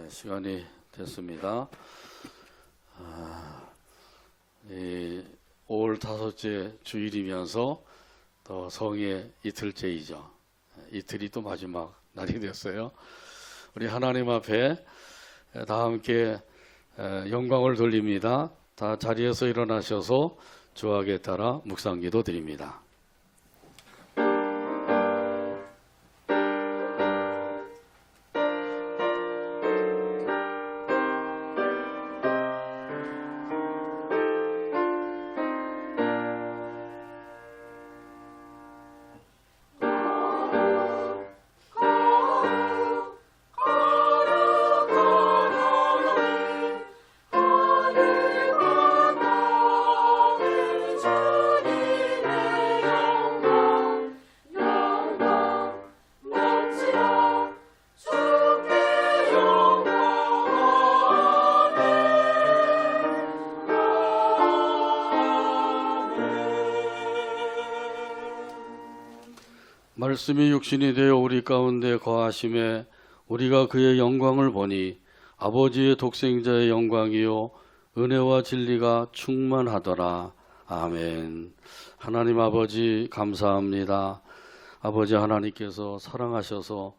시간이 됐습니다. 5월 5째 주일이면서 또 성의 이틀째이죠. 이틀이 또 마지막 날이 됐어요. 우리 하나님 앞에 다 함께 영광을 돌립니다. 다 자리에서 일어나셔서 주학에 따라 묵상기도 드립니다. 말씀이 육신이 되어 우리 가운데 거하심에 우리가 그의 영광을 보니 아버지의 독생자의 영광이요 은혜와 진리가 충만하더라. 아멘. 하나님 아버지 감사합니다. 아버지 하나님께서 사랑하셔서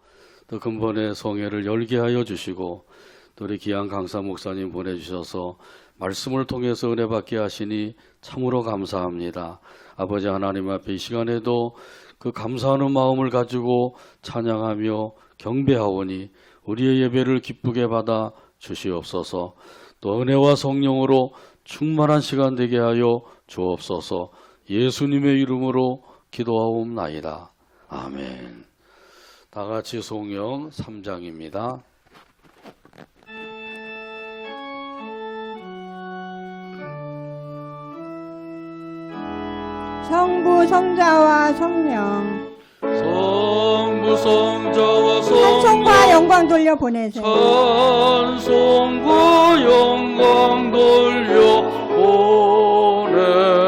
또 근본의 성회를 열게 하여 주시고 또 우리 귀한 강사 목사님 보내주셔서 말씀을 통해서 은혜 받게 하시니 참으로 감사합니다. 아버지 하나님 앞에 이 시간에도 그 감사하는 마음을 가지고 찬양하며 경배하오니 우리의 예배를 기쁘게 받아 주시옵소서. 또 은혜와 성령으로 충만한 시간 되게 하여 주옵소서. 예수님의 이름으로 기도하옵나이다. 아멘. 다 같이 송영 3장입니다. 성부 성자와 성령 성부 성자와 성령 찬송과 영광 돌려 보내세요. 찬송과 영광 돌려 보내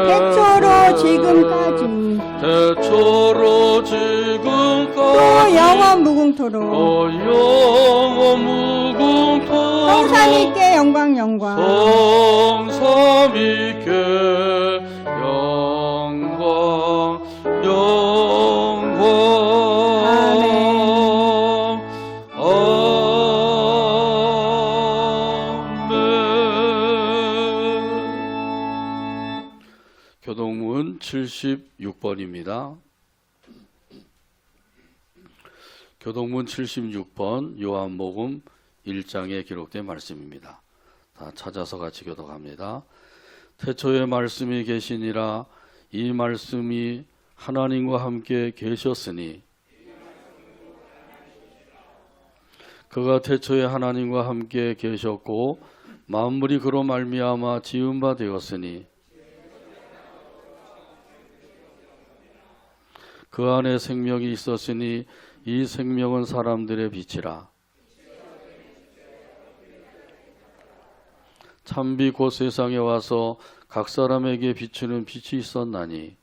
태초로 지금까지 태초로 지금까지 또 영원 무궁토록 또 영원 무궁토록 성삼위께 영광 영광 성삼위께 교동문 76번입니다. 교동문 76번 요한복음 1장에 기록된 말씀입니다. 다 찾아서 같이 교독합니다. 태초에 말씀이 계시니라 이 말씀이 하나님과 함께 계셨으니 그가 태초에 하나님과 함께 계셨고 만물이 그로 말미암아 지은 바 되었으니 그 안에 생명이 있었으니 이 생명은 사람들의 빛이라. 참비 곧 세상에 와서 각 사람에게 비추는 빛이 있었나니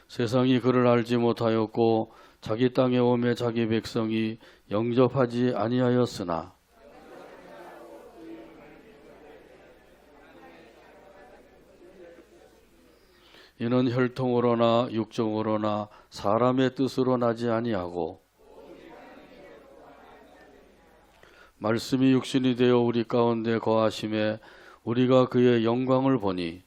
세상이 그를 알지 못하였고 자기 땅에 오매 자기 백성이 영접하지 아니하였으나 이는 혈통으로나 육정으로나 사람의 뜻으로 나지 아니하고 말씀이 육신이 되어 우리 가운데 거하심에 우리가 그의 영광을 보니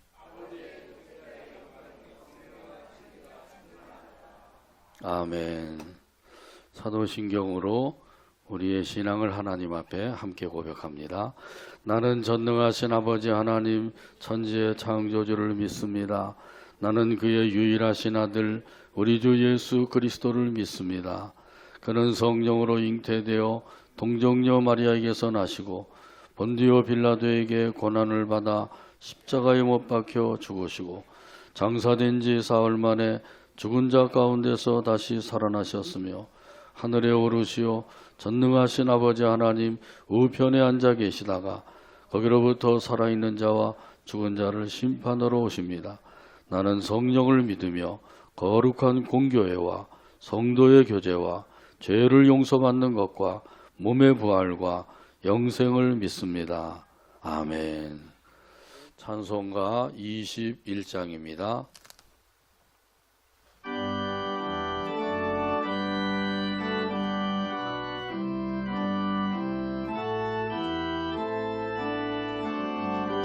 아멘. 사도신경으로 우리의 신앙을 하나님 앞에 함께 고백합니다. 나는 전능하신 아버지 하나님 천지의 창조주를 믿습니다. 나는 그의 유일하신 아들 우리 주 예수 그리스도를 믿습니다. 그는 성령으로 잉태되어 동정녀 마리아에게서 나시고 본디오 빌라도에게 고난을 받아 십자가에 못 박혀 죽으시고 장사된 지 사흘 만에 죽은 자 가운데서 다시 살아나셨으며 하늘에 오르시어 전능하신 아버지 하나님 우편에 앉아 계시다가 거기로부터 살아있는 자와 죽은 자를 심판하러 오십니다. 나는 성령을 믿으며 거룩한 공교회와 성도의 교제와 죄를 용서받는 것과 몸의 부활과 영생을 믿습니다. 아멘. 찬송가 21장입니다.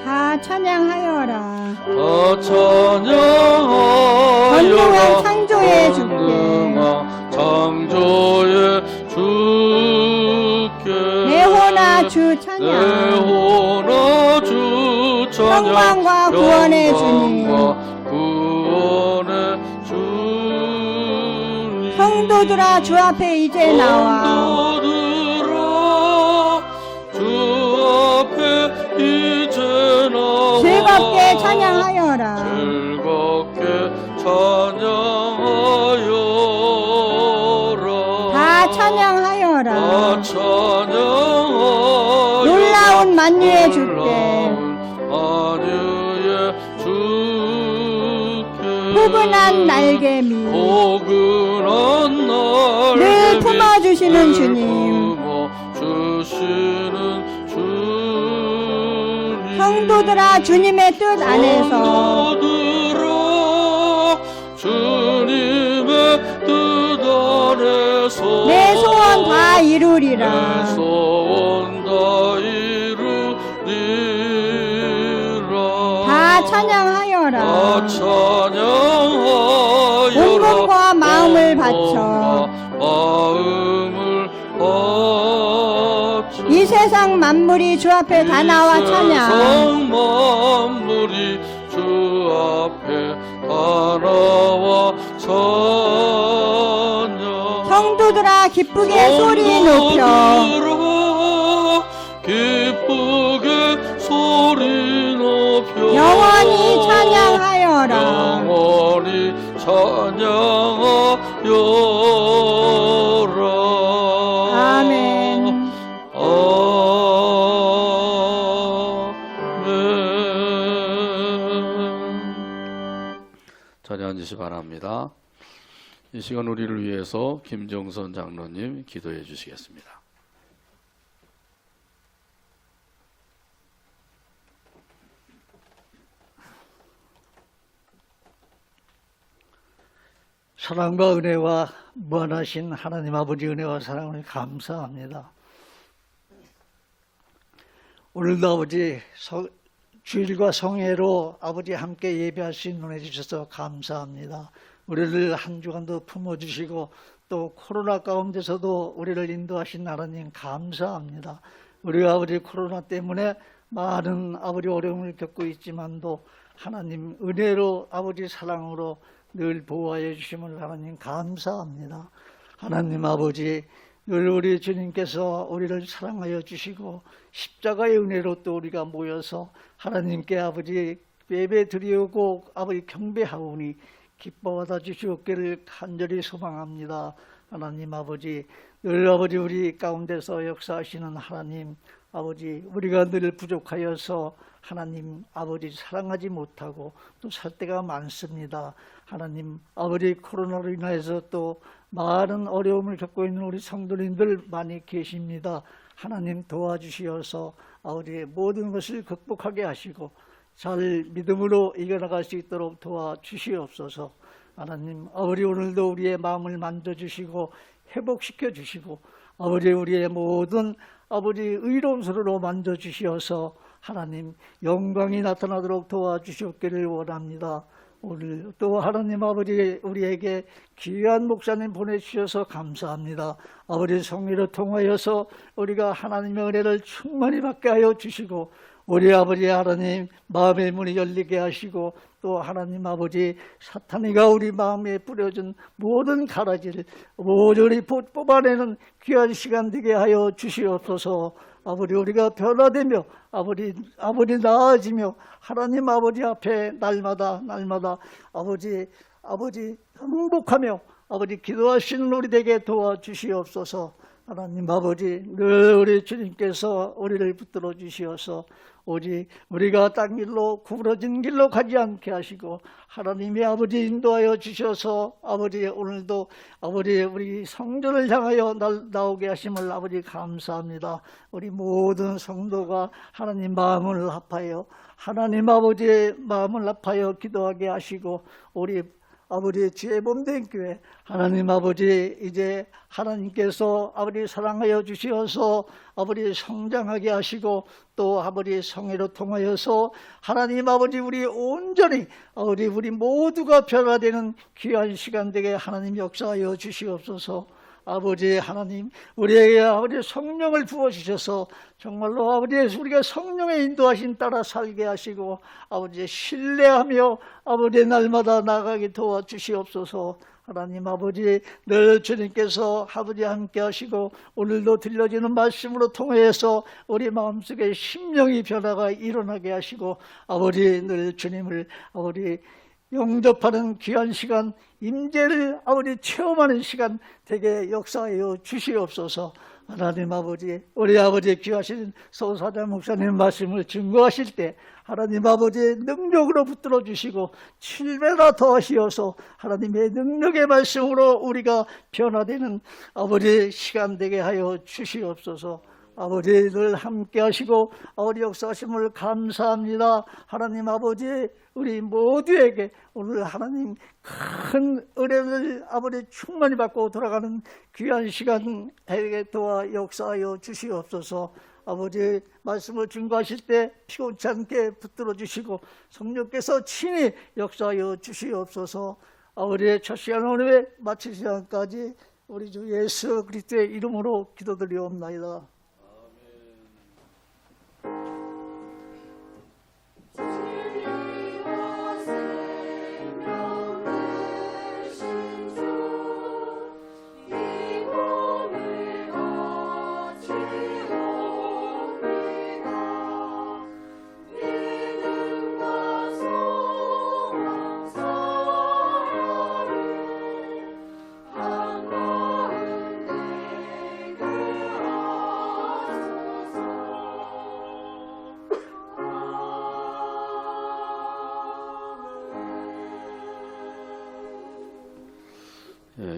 다 찬양하여라. 찬양하여라. 전능한 창조의 주께. 전능한 창조의 주께. 내 호나 주 찬양. 내 호나 주 찬양. 영광과 구원의 주님. 영광과 구원의 주님. 성도들아 주 앞에 이제 나와. 성도들아 주 앞에 이제 나와. 즐겁게 찬양하여라. 즐겁게 찬양하여라. 다 찬양하여라. 다 찬양하여라. 놀라운 만유의 주께. 만유의 주께. 포근한 날개미. 포근한 날개미. 늘 품어주시는 늘 주님. 품어주시는 주님. 성도들아 주님의 뜻 안에서. 성도들아 주님의 뜻 안에서. 내 소원 다 내 이루리라. 소원 다 이루리라. 다 찬양하여라. 다 찬양하여라. 온 몸과 마음을 바쳐. 마음을 바쳐. 이 세상 만물이 주 앞에 다 나와 찬양. 세상 만물이 주 앞에 다 나와 찬양. 성도들아 기쁘게 소리 높여. 성도들아 기쁘게 소리 높여. 영원히 찬양하여라. 영원히 찬양하여라. 아멘. 아멘. 자리에 앉으시 바랍니다. 이 시간 우리를 위해서 김정선 장로님 기도해 주시겠습니다. 사랑과 은혜와 무한하신 하나님 아버지 은혜와 사랑을 감사합니다. 오늘도 아버지 주일과 성회로 아버지 함께 예배할 수 있는 은혜 주셔서 감사합니다. 우리를 한 주간도 품어주시고 또 코로나 가운데서도 우리를 인도하신 하나님 감사합니다. 우리 아버지 코로나 때문에 많은 아버지 어려움을 겪고 있지만도 하나님 은혜로 아버지 사랑으로 늘 보호하여 주심을 하나님 감사합니다. 하나님 아버지 늘 우리 주님께서 우리를 사랑하여 주시고 십자가의 은혜로 또 우리가 모여서 하나님께 아버지 예배 드리고 아버지 경배하오니 기뻐 받아 주시옵기를 간절히 소망합니다. 하나님 아버지 늘 아버지 우리 가운데서 역사하시는 하나님 아버지 우리가 늘 부족하여서 하나님 아버지 사랑하지 못하고 또 살 때가 많습니다. 하나님 아버지 코로나로 인하여서 또 많은 어려움을 겪고 있는 우리 성도님들 많이 계십니다. 하나님 도와주시어서 아버지 모든 것을 극복하게 하시고 잘 믿음으로 이겨나갈 수 있도록 도와주시옵소서. 하나님 아버지 오늘도 우리의 마음을 만져주시고 회복시켜 주시고 아버지 우리의 모든 아버지 의로운 손으로 만져주시어서 하나님 영광이 나타나도록 도와주시옵기를 원합니다. 오늘 또 하나님 아버지 우리에게 귀한 목사님 보내주셔서 감사합니다. 아버지 성회를 통하여서 우리가 하나님의 은혜를 충만히 받게 하여 주시고 우리 아버지 하나님 마음의 문이 열리게 하시고 또 하나님 아버지 사탄이가 우리 마음에 뿌려준 모든 가라지를 모조리 뽑아내는 귀한 시간 되게 하여 주시옵소서. 아버지 우리가 변화되며 아버지 나아지며 하나님 아버지 앞에 날마다 아버지 행복하며 아버지 기도하시는 우리 되게 도와주시옵소서. 하나님 아버지, 늘 우리 주님께서 우리를 붙들어 주시어서 오직 우리가 딴 길로 구부러진 길로 가지 않게 하시고 하나님이 아버지 인도하여 주셔서 아버지 오늘도 아버지 우리 성전을 향하여 나오게 하심을 아버지 감사합니다. 우리 모든 성도가 하나님 마음을 합하여 하나님 아버지의 마음을 합하여 기도하게 하시고 우리 아버지 주의 몸된 교회 하나님 아버지 이제 하나님께서 아버지 사랑하여 주시어서 아버지 성장하게 하시고 또 아버지 성회로 통하여서 하나님 아버지 우리 온전히 아버지 우리 모두가 변화되는 귀한 시간 되게 하나님 역사하여 주시옵소서. 아버지 하나님 우리에게 아버지 성령을 부어주셔서 정말로 아버지 우리가 성령의 인도하심 따라 살게 하시고 아버지 신뢰하며 아버지 날마다 나가게 도와주시옵소서. 하나님 아버지 늘 주님께서 아버지 함께 하시고 오늘도 들려지는 말씀으로 통해서 우리 마음속에 심령이 변화가 일어나게 하시고 아버지 늘 주님을 아버지 영접하는 귀한 시간 임재를 아버지 체험하는 시간 되게 역사하여 주시옵소서. 하나님 아버지 우리 아버지 귀하신 서사장 목사님 말씀을 증거하실 때 하나님 아버지 능력으로 붙들어 주시고 7배나 더 하시어서 하나님의 능력의 말씀으로 우리가 변화되는 아버지 시간 되게 하여 주시옵소서. 아버지 늘 함께 하시고 아버지 역사하심을 감사합니다. 하나님 아버지 우리 모두에게 오늘 하나님 큰 은혜를 아버지 충만히 받고 돌아가는 귀한 시간 되게 도와 역사하여 주시옵소서. 아버지 말씀을 증거하실 때 피곤치 않게 붙들어 주시고 성령께서 친히 역사하여 주시옵소서. 아버지의 첫 시간 오늘 마칠 시간까지 우리 주 예수 그리스도의 이름으로 기도드리옵나이다.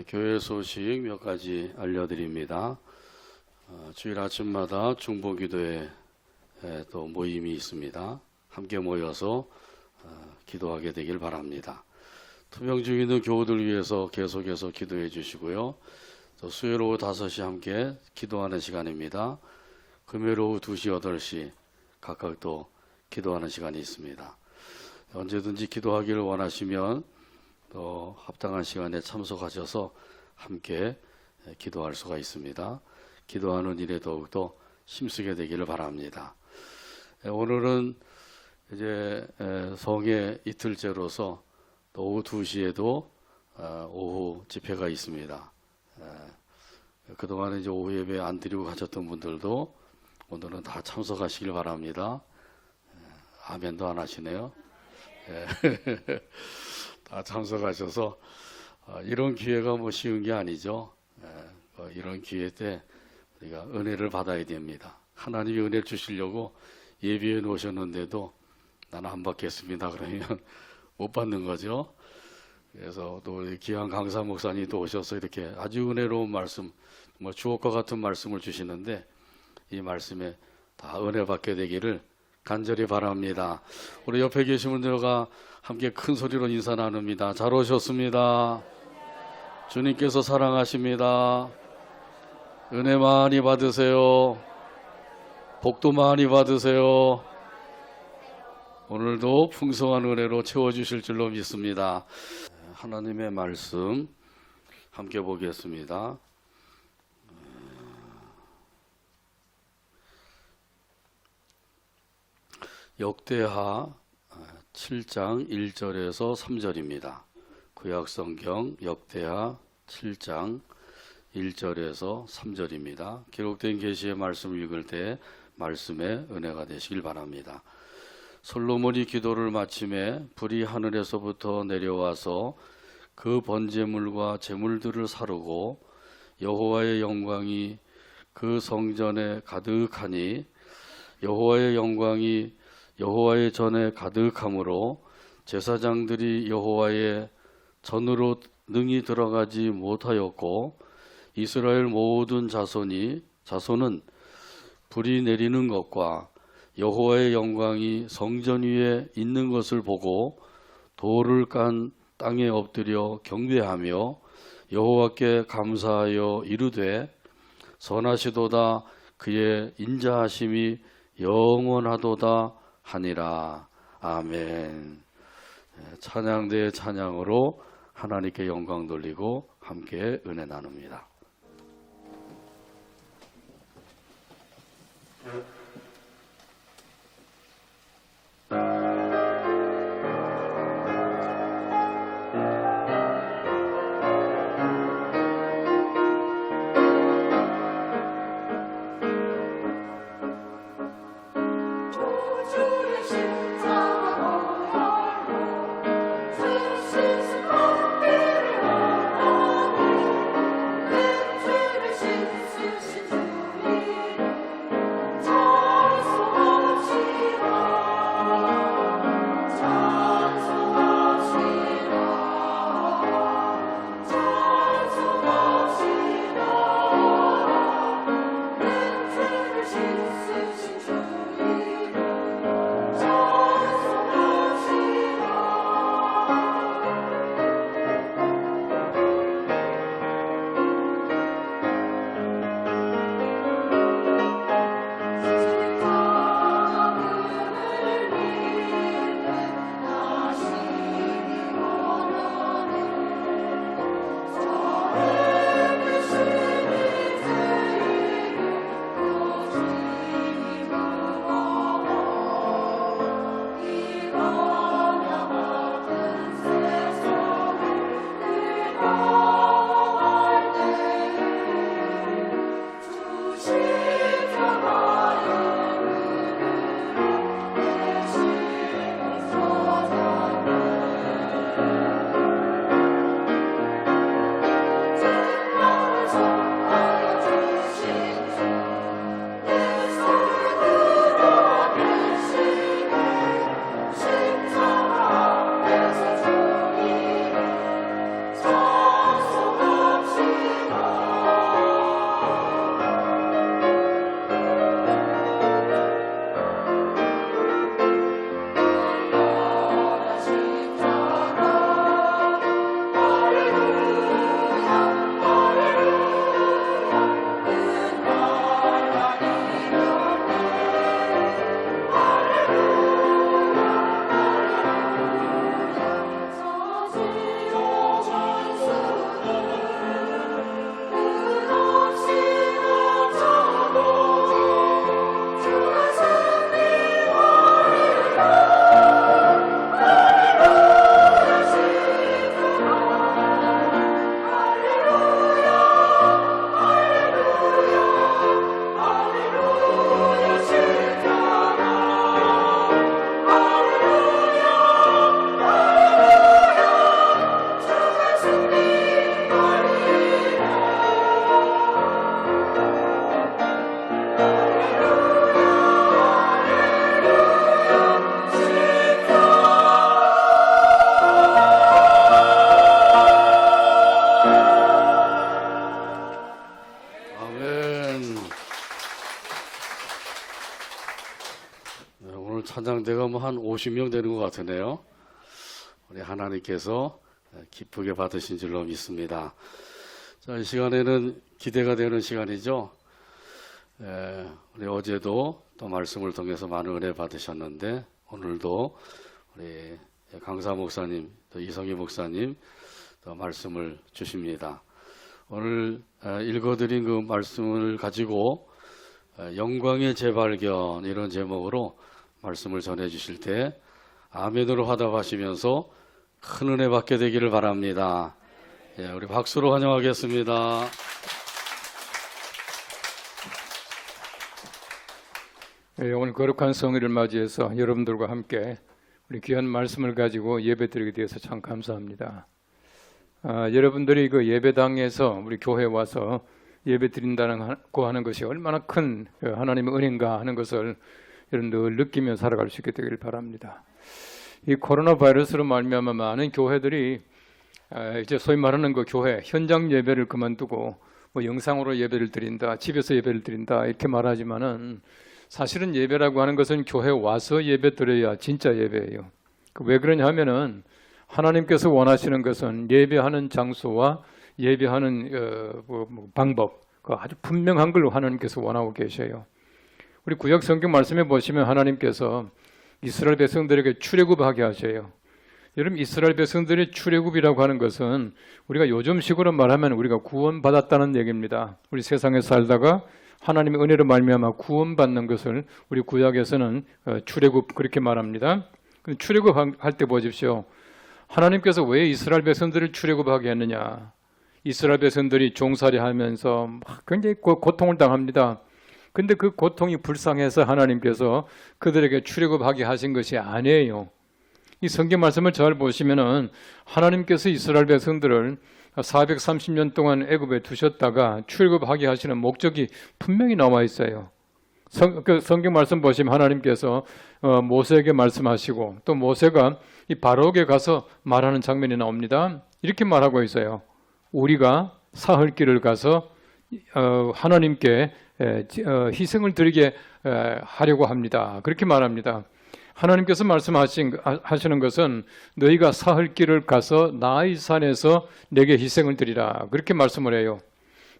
교회 소식 몇 가지 알려드립니다. 주일 아침마다 중보기도회 또 모임이 있습니다. 함께 모여서 기도하게 되길 바랍니다. 투병 중에 있는 교우들 위해서 계속해서 기도해 주시고요. 또 수요일 오후 5시 함께 기도하는 시간입니다. 금요일 오후 2시, 8시 각각 또 기도하는 시간이 있습니다. 언제든지 기도하기를 원하시면 또 합당한 시간에 참석하셔서 함께 기도할 수가 있습니다. 기도하는 일에 더욱더 힘쓰게 되기를 바랍니다. 오늘은 이제 성회 이틀째로서 또 오후 2시에도 오후 집회가 있습니다. 그동안 이제 오후 예배 안 드리고 가셨던 분들도 오늘은 다 참석하시길 바랍니다. 아멘도 안 하시네요. 다 참석하셔서 이런 기회가 뭐 쉬운 게 아니죠. 이런 기회 때 우리가 은혜를 받아야 됩니다. 하나님이 은혜 주시려고 예비해 놓으셨는데도 나는 안 받겠습니다 그러면 못 받는 거죠. 그래서 또 우리 기왕 강사 목사님이 또 오셔서 이렇게 아주 은혜로운 말씀, 뭐 주옥과 같은 말씀을 주시는데 이 말씀에 다 은혜 받게 되기를 간절히 바랍니다. 우리 옆에 계신 분들과 함께 큰 소리로 인사 나눕니다. 잘 오셨습니다. 주님께서 사랑하십니다. 은혜 많이 받으세요. 복도 많이 받으세요. 오늘도 풍성한 은혜로 채워주실 줄로 믿습니다. 하나님의 말씀 함께 보겠습니다. 역대하 7장 1절에서 3절입니다. 구약성경 역대하 7장 1절에서 3절입니다. 기록된 계시의 말씀을 읽을 때 말씀의 은혜가 되시길 바랍니다. 솔로몬이 기도를 마침에 불이 하늘에서부터 내려와서 그 번제물과 제물들을 사르고 여호와의 영광이 그 성전에 가득하니 여호와의 영광이 여호와의 전에 가득함으로 제사장들이 여호와의 전으로 능히 들어가지 못하였고 이스라엘 모든 자손은 불이 내리는 것과 여호와의 영광이 성전 위에 있는 것을 보고 돌을 깐 땅에 엎드려 경배하며 여호와께 감사하여 이르되 선하시도다 그의 인자하심이 영원하도다 하니라. 아멘. 찬양대의 찬양으로 하나님께 영광 돌리고 함께 은혜 나눕니다. 찬양대가 뭐 한 50명 되는 것 같으네요. 우리 하나님께서 기쁘게 받으신 줄로 믿습니다. 자, 이 시간에는 기대가 되는 시간이죠. 우리 어제도 또 말씀을 통해서 많은 은혜 받으셨는데 오늘도 우리 강사 목사님, 또 이성희 목사님 또 말씀을 주십니다. 오늘 읽어드린 그 말씀을 가지고 영광의 재발견 이런 제목으로 말씀을 전해 주실 때 아멘으로 화답하시면서 큰 은혜 받게 되기를 바랍니다. 예, 우리 박수로 환영하겠습니다. 네, 오늘 거룩한 성일을 맞이해서 여러분들과 함께 우리 귀한 말씀을 가지고 예배드리게 되어서 참 감사합니다. 여러분들이 그 예배당에서 우리 교회에 와서 예배 드린다고 하는 것이 얼마나 큰 하나님의 은혜인가 하는 것을 여러분 늘 느끼며 살아갈 수 있게 되기를 바랍니다. 이 코로나 바이러스로 말미암아 많은 교회들이 이제 소위 말하는 그 교회 현장 예배를 그만두고 뭐 영상으로 예배를 드린다, 집에서 예배를 드린다 이렇게 말하지만은 사실은 예배라고 하는 것은 교회 와서 예배 드려야 진짜 예배예요. 왜 그러냐 하면은 하나님께서 원하시는 것은 예배하는 장소와 예배하는 방법 아주 분명한 걸 하나님께서 원하고 계셔요. 우리 구약 성경 말씀에 보시면 하나님께서 이스라엘 백성들에게 출애굽하게 하셔요. 여러분 이스라엘 백성들의 출애굽이라고 하는 것은 우리가 요즘식으로 말하면 우리가 구원받았다는 얘기입니다. 우리 세상에 살다가 하나님의 은혜로 말미암아 구원받는 것을 우리 구약에서는 출애굽 그렇게 말합니다. 출애굽할 때 보십시오. 하나님께서 왜 이스라엘 백성들을 출애굽하게 했느냐? 이스라엘 백성들이 종살이하면서 굉장히 고통을 당합니다. 근데 그 고통이 불쌍해서 하나님께서 그들에게 출애굽하게 하신 것이 아니에요. 이 성경 말씀을 잘 보시면은 하나님께서 이스라엘 백성들을 430년 동안 애굽에 두셨다가 출애굽하게 하시는 목적이 분명히 나와 있어요. 성경 말씀 보시면 하나님께서 모세에게 말씀하시고 또 모세가 이 바로에게 가서 말하는 장면이 나옵니다. 이렇게 말하고 있어요. 우리가 사흘길을 가서 하나님께 희생을 드리게 하려고 합니다. 그렇게 말합니다. 하나님께서 말씀하시는 것은 너희가 사흘길을 가서 나의 산에서 내게 희생을 드리라. 그렇게 말씀을 해요.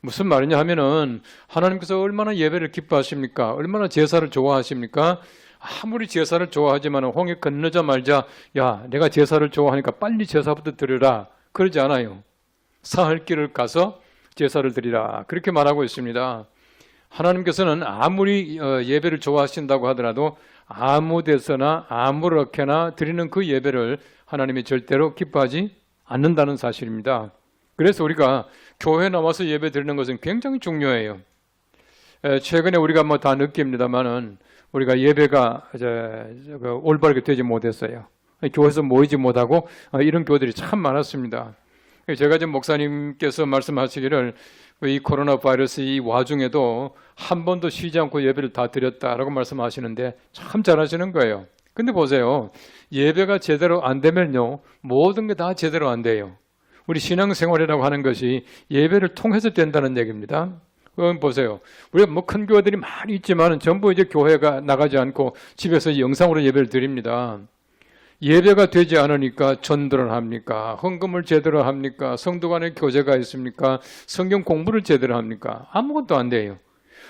무슨 말이냐 하면은 하나님께서 얼마나 예배를 기뻐하십니까? 얼마나 제사를 좋아하십니까? 아무리 제사를 좋아하지만 홍해 건너자 말자 야 내가 제사를 좋아하니까 빨리 제사부터 드리라. 그러지 않아요. 사흘길을 가서 제사를 드리라. 그렇게 말하고 있습니다. 하나님께서는 아무리 예배를 좋아하신다고 하더라도 아무 데서나 아무렇게나 드리는 그 예배를 하나님이 절대로 기뻐하지 않는다는 사실입니다. 그래서 우리가 교회에 나와서 예배 드리는 것은 굉장히 중요해요. 최근에 우리가 뭐 다 느낍니다만은 우리가 예배가 올바르게 되지 못했어요. 교회에서 모이지 못하고 이런 교회들이 참 많았습니다. 제가 지금 목사님께서 말씀하시기를 이 코로나 바이러스 이 와중에도 한 번도 쉬지 않고 예배를 다 드렸다라고 말씀하시는데 참 잘하시는 거예요. 근데 보세요. 예배가 제대로 안 되면요. 모든 게 다 제대로 안 돼요. 우리 신앙생활이라고 하는 것이 예배를 통해서 된다는 얘기입니다. 그럼 보세요. 우리가 뭐 큰 교회들이 많이 있지만 전부 이제 교회가 나가지 않고 집에서 영상으로 예배를 드립니다. 예배가 되지 않으니까 전도를 합니까? 헌금을 제대로 합니까? 성도 간의 교제가 있습니까? 성경 공부를 제대로 합니까? 아무것도 안 돼요.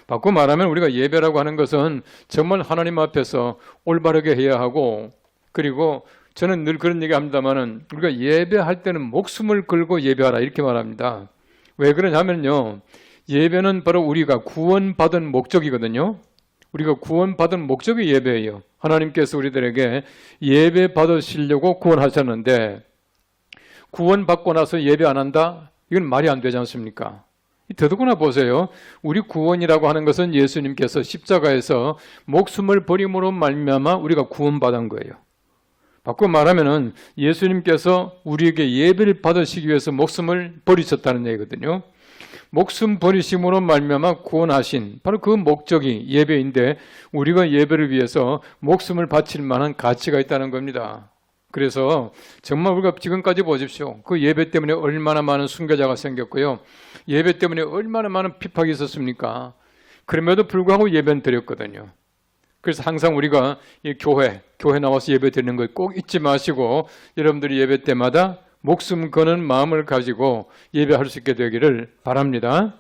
바꿔 말하면 우리가 예배라고 하는 것은 정말 하나님 앞에서 올바르게 해야 하고 그리고 저는 늘 그런 얘기 합니다만은 우리가 예배할 때는 목숨을 걸고 예배하라 이렇게 말합니다. 왜 그러냐면요. 예배는 바로 우리가 구원받은 목적이거든요. 우리가 구원받은 목적이 예배예요. 하나님께서 우리들에게 예배 받으시려고 구원하셨는데 구원받고 나서 예배 안 한다? 이건 말이 안 되지 않습니까? 더더구나 보세요. 우리 구원이라고 하는 것은 예수님께서 십자가에서 목숨을 버림으로 말미암아 우리가 구원받은 거예요. 바꿔 말하면은 예수님께서 우리에게 예배를 받으시기 위해서 목숨을 버리셨다는 얘기거든요. 목숨 버리심으로 말미암아 구원하신 바로 그 목적이 예배인데 우리가 예배를 위해서 목숨을 바칠 만한 가치가 있다는 겁니다. 그래서 정말 우리가 지금까지 보십시오. 그 예배 때문에 얼마나 많은 순교자가 생겼고요. 예배 때문에 얼마나 많은 핍박이 있었습니까? 그럼에도 불구하고 예배는 드렸거든요. 그래서 항상 우리가 이 교회 나와서 예배 드리는 거 꼭 잊지 마시고 여러분들이 예배 때마다 목숨 거는 마음을 가지고 예배할 수 있게 되기를 바랍니다.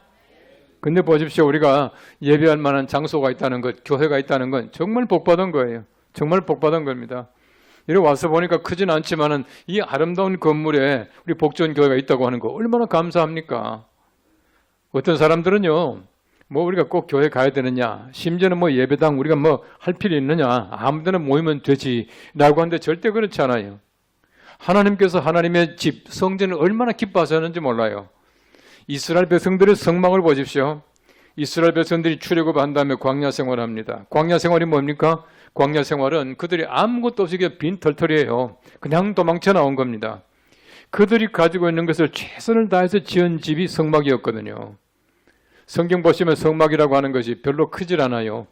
근데 보십시오. 우리가 예배할 만한 장소가 있다는 것, 교회가 있다는 건 정말 복받은 거예요. 정말 복받은 겁니다. 이리 와서 보니까 크진 않지만은 이 아름다운 건물에 우리 복전교회가 있다고 하는 거 얼마나 감사합니까? 어떤 사람들은요, 뭐 우리가 꼭 교회 가야 되느냐, 심지어는 뭐 예배당 우리가 뭐 할 필요 있느냐, 아무데나 모이면 되지라고 하는데 절대 그렇지 않아요. 하나님께서 하나님의 집, 성전을 얼마나 기뻐하셨는지 몰라요. 이스라엘 백성들의 성막을 보십시오. 이스라엘 백성들이 출애굽한 다음에 광야 생활을 합니다. 광야 생활이 뭡니까? 광야 생활은 그들이 아무것도 없이 빈 털털이에요. 그냥 도망쳐 나온 겁니다. 그들이 가지고 있는 것을 최선을 다해서 지은 집이 성막이었거든요. 성경 보시면 성막이라고 하는 것이 별로 크질 않아요.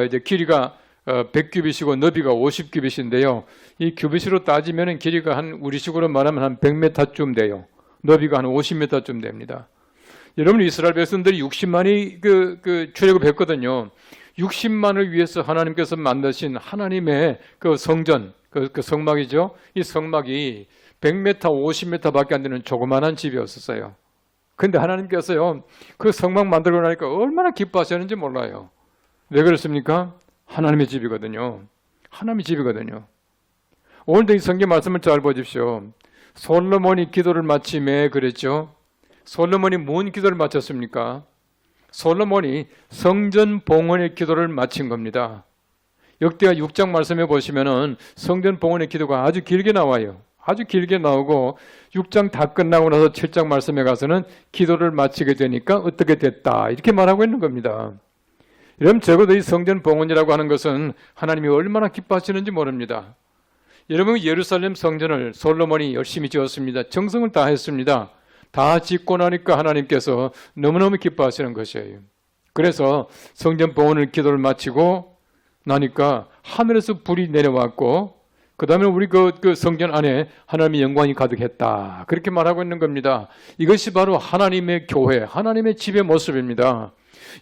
이제 길이가 100규빗이고 너비가 50규빗인데요. 이 규빗으로 따지면 길이가 한 우리식으로 말하면 한 100m쯤 돼요. 너비가 한 50m쯤 됩니다. 여러분 이스라엘 백성들이 60만이 출애굽했거든요. 60만을 위해서 하나님께서 만드신 하나님의 그 성전, 그 성막이죠. 이 성막이 100m, 50m밖에 안 되는 조그만한 집이었었어요. 근데 하나님께서요, 그 성막 만들고 나니까 얼마나 기뻐하셨는지 몰라요. 왜 그렇습니까? 하나님의 집이거든요. 하나님의 집이거든요. 오늘도 이 성경 말씀을 잘 보십시오. 솔로몬이 기도를 마침에 그랬죠. 솔로몬이 뭔 기도를 마쳤습니까? 솔로몬이 성전 봉헌의 기도를 마친 겁니다. 역대하 6장 말씀해 보시면은 성전 봉헌의 기도가 아주 길게 나와요. 아주 길게 나오고 6장 다 끝나고 나서 7장 말씀에 가서는 기도를 마치게 되니까 어떻게 됐다 이렇게 말하고 있는 겁니다. 여러분 적어도 이 성전 봉헌이라고 하는 것은 하나님이 얼마나 기뻐하시는지 모릅니다. 여러분 예루살렘 성전을 솔로몬이 열심히 지었습니다. 정성을 다했습니다. 다 짓고 나니까 하나님께서 너무너무 기뻐하시는 것이에요. 그래서 성전 봉헌을 기도를 마치고 나니까 하늘에서 불이 내려왔고 그 다음에 우리 그 성전 안에 하나님의 영광이 가득했다. 그렇게 말하고 있는 겁니다. 이것이 바로 하나님의 교회, 하나님의 집의 모습입니다.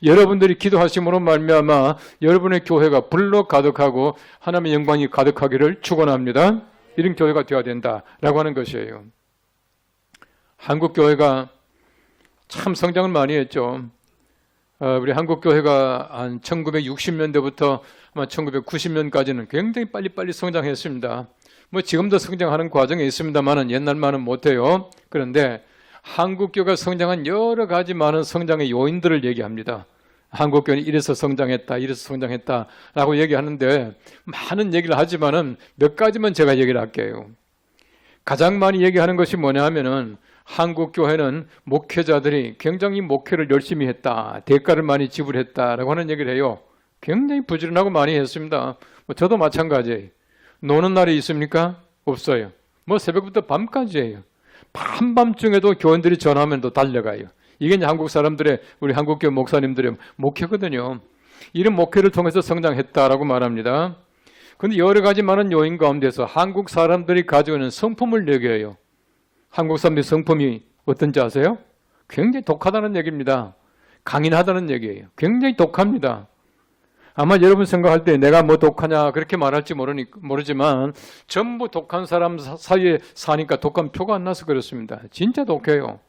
여러분들이 기도하심으로 말미암아 여러분의 교회가 불로 가득하고 하나님의 영광이 가득하기를 축원합니다. 이런 교회가 되어야 된다라고 하는 것이에요. 한국 교회가 참 성장을 많이 했죠. 우리 한국 교회가 한 1960년대부터 아마 1990년까지는 굉장히 빨리빨리 성장했습니다. 뭐 지금도 성장하는 과정에 있습니다만은 옛날만은 못해요. 그런데 한국 교회가 성장한 여러 가지 많은 성장의 요인들을 얘기합니다. 한국 교회는 이래서 성장했다, 이래서 성장했다라고 얘기하는데 많은 얘기를 하지만은 몇 가지만 제가 얘기를 할게요. 가장 많이 얘기하는 것이 뭐냐 하면은 한국 교회는 목회자들이 굉장히 목회를 열심히 했다, 대가를 많이 지불했다라고 하는 얘기를 해요. 굉장히 부지런하고 많이 했습니다. 저도 마찬가지예요. 노는 날이 있습니까? 없어요. 새벽부터 밤까지예요. 한밤중에도 교인들이 전화하면 또 달려가요. 이게 이제 한국 사람들의, 우리 한국교회 목사님들의 목회거든요. 이런 목회를 통해서 성장했다라고 말합니다. 그런데 여러 가지 많은 요인 가운데서 한국 사람들이 가지고 있는 성품을 얘기해요. 한국 사람들의 성품이 어떤지 아세요? 굉장히 독하다는 얘기입니다. 강인하다는 얘기예요. 굉장히 독합니다. 아마 여러분 생각할 때 내가 뭐 독하냐 그렇게 말할지 모르지만 전부 독한 사람 사이에 사니까 독한 표가 안 나서 그렇습니다. 진짜 독해요.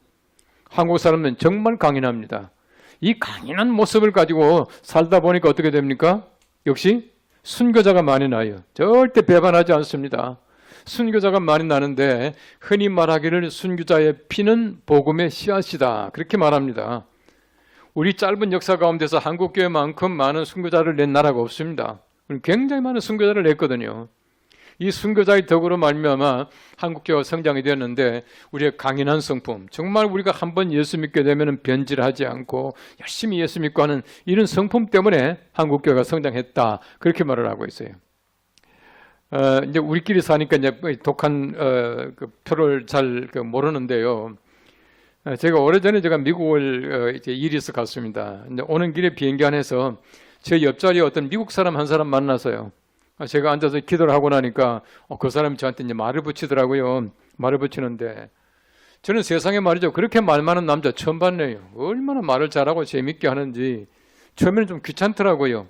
한국 사람은 정말 강인합니다. 이 강인한 모습을 가지고 살다 보니까 어떻게 됩니까? 역시 순교자가 많이 나요. 절대 배반하지 않습니다. 순교자가 많이 나는데 흔히 말하기를 순교자의 피는 복음의 씨앗이다. 그렇게 말합니다. 우리 짧은 역사 가운데서 한국교회만큼 많은 순교자를 낸 나라가 없습니다. 굉장히 많은 순교자를 냈거든요. 이 순교자의 덕으로 말미암아 한국교회가 성장이 되었는데 우리의 강인한 성품, 정말 우리가 한번 예수 믿게 되면 변질하지 않고 열심히 예수 믿고 하는 이런 성품 때문에 한국교회가 성장했다. 그렇게 말을 하고 있어요. 이제 우리끼리 사니까 이제 독한 그 표를 잘 모르는데요. 제가 오래전에 미국을 이제 일이 있어 갔습니다. 이제 오는 길에 비행기 안에서 제 옆자리에 어떤 미국 사람 한 사람 만나서요. 제가 앉아서 기도를 하고 나니까 그 사람이 저한테 이제 말을 붙이더라고요. 말을 붙이는데 저는 세상에 말이죠. 그렇게 말 많은 남자 처음 봤네요. 얼마나 말을 잘하고 재밌게 하는지 처음에는 좀 귀찮더라고요.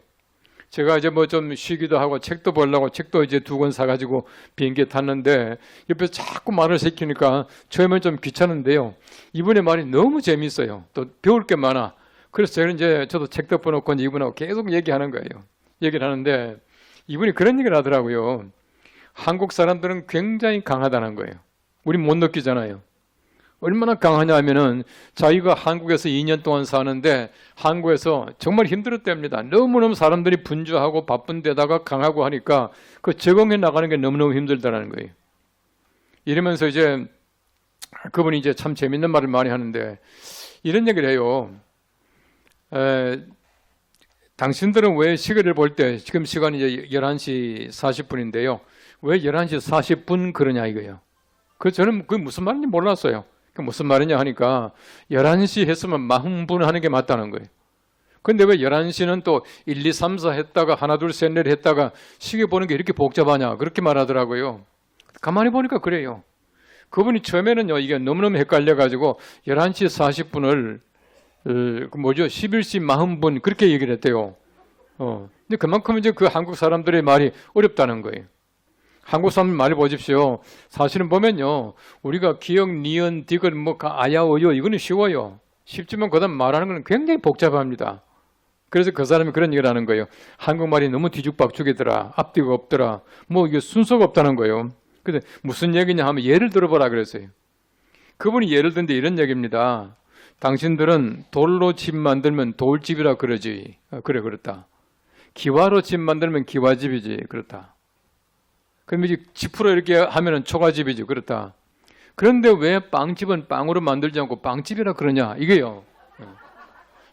제가 이제 좀 쉬기도 하고 책도 보려고 책도 이제 2권 사가지고 비행기에 탔는데 옆에서 자꾸 말을 시키니까 처음엔 좀 귀찮은데요. 이분의 말이 너무 재밌어요. 또 배울 게 많아. 그래서 저는 이제 저도 책 덮어놓고 이분하고 계속 얘기하는 거예요. 얘기를 하는데 이분이 그런 얘기를 하더라고요. 한국 사람들은 굉장히 강하다는 거예요. 우리 못 느끼잖아요. 얼마나 강하냐 하면은 자기가 한국에서 2년 동안 사는데 한국에서 정말 힘들었답니다. 너무너무 사람들이 분주하고 바쁜 데다가 강하고 하니까 그 적응해 나가는 게 너무너무 힘들다는 거예요. 이러면서 이제 그분이 이제 참 재밌는 말을 많이 하는데 이런 얘기를 해요. 당신들은 왜 시계를 볼 때 지금 시간이 이제 11시 40분인데요. 왜 11시 40분 그러냐 이거예요. 저는 그게 무슨 말인지 몰랐어요. 그 무슨 말이냐 하니까 11시 했으면 마흔분 하는 게 맞다는 거예요. 근데 왜 11시는 또 1, 2, 3, 4 했다가 하나, 둘, 셋, 넷 했다가 시계 보는 게 이렇게 복잡하냐 그렇게 말하더라고요. 가만히 보니까 그래요. 그분이 처음에는요 이게 너무너무 헷갈려가지고 11시 40분을 11시 40분 그렇게 얘기를 했대요. 근데 그만큼 이제 그 한국 사람들의 말이 어렵다는 거예요. 한국 사람 말 보십시오. 사실은 보면요 우리가 기역, 니은, 디귿, 뭐 아야, 어요 이거는 쉬워요. 쉽지만 그다음 말하는 건 굉장히 복잡합니다. 그래서 그 사람이 그런 얘기를 하는 거예요. 한국말이 너무 뒤죽박죽이더라. 앞뒤가 없더라. 뭐 이게 순서가 없다는 거예요. 근데 무슨 얘기냐 하면 예를 들어보라 그랬어요. 그분이 예를 든데 이런 얘기입니다. 당신들은 돌로 집 만들면 돌집이라 그러지. 그래 그렇다. 기와로 집 만들면 기와집이지. 그렇다. 그럼 이제 지프로 이렇게 하면은 초가집이지. 그렇다. 그런데 왜 빵집은 빵으로 만들지 않고 빵집이라 그러냐? 이게요.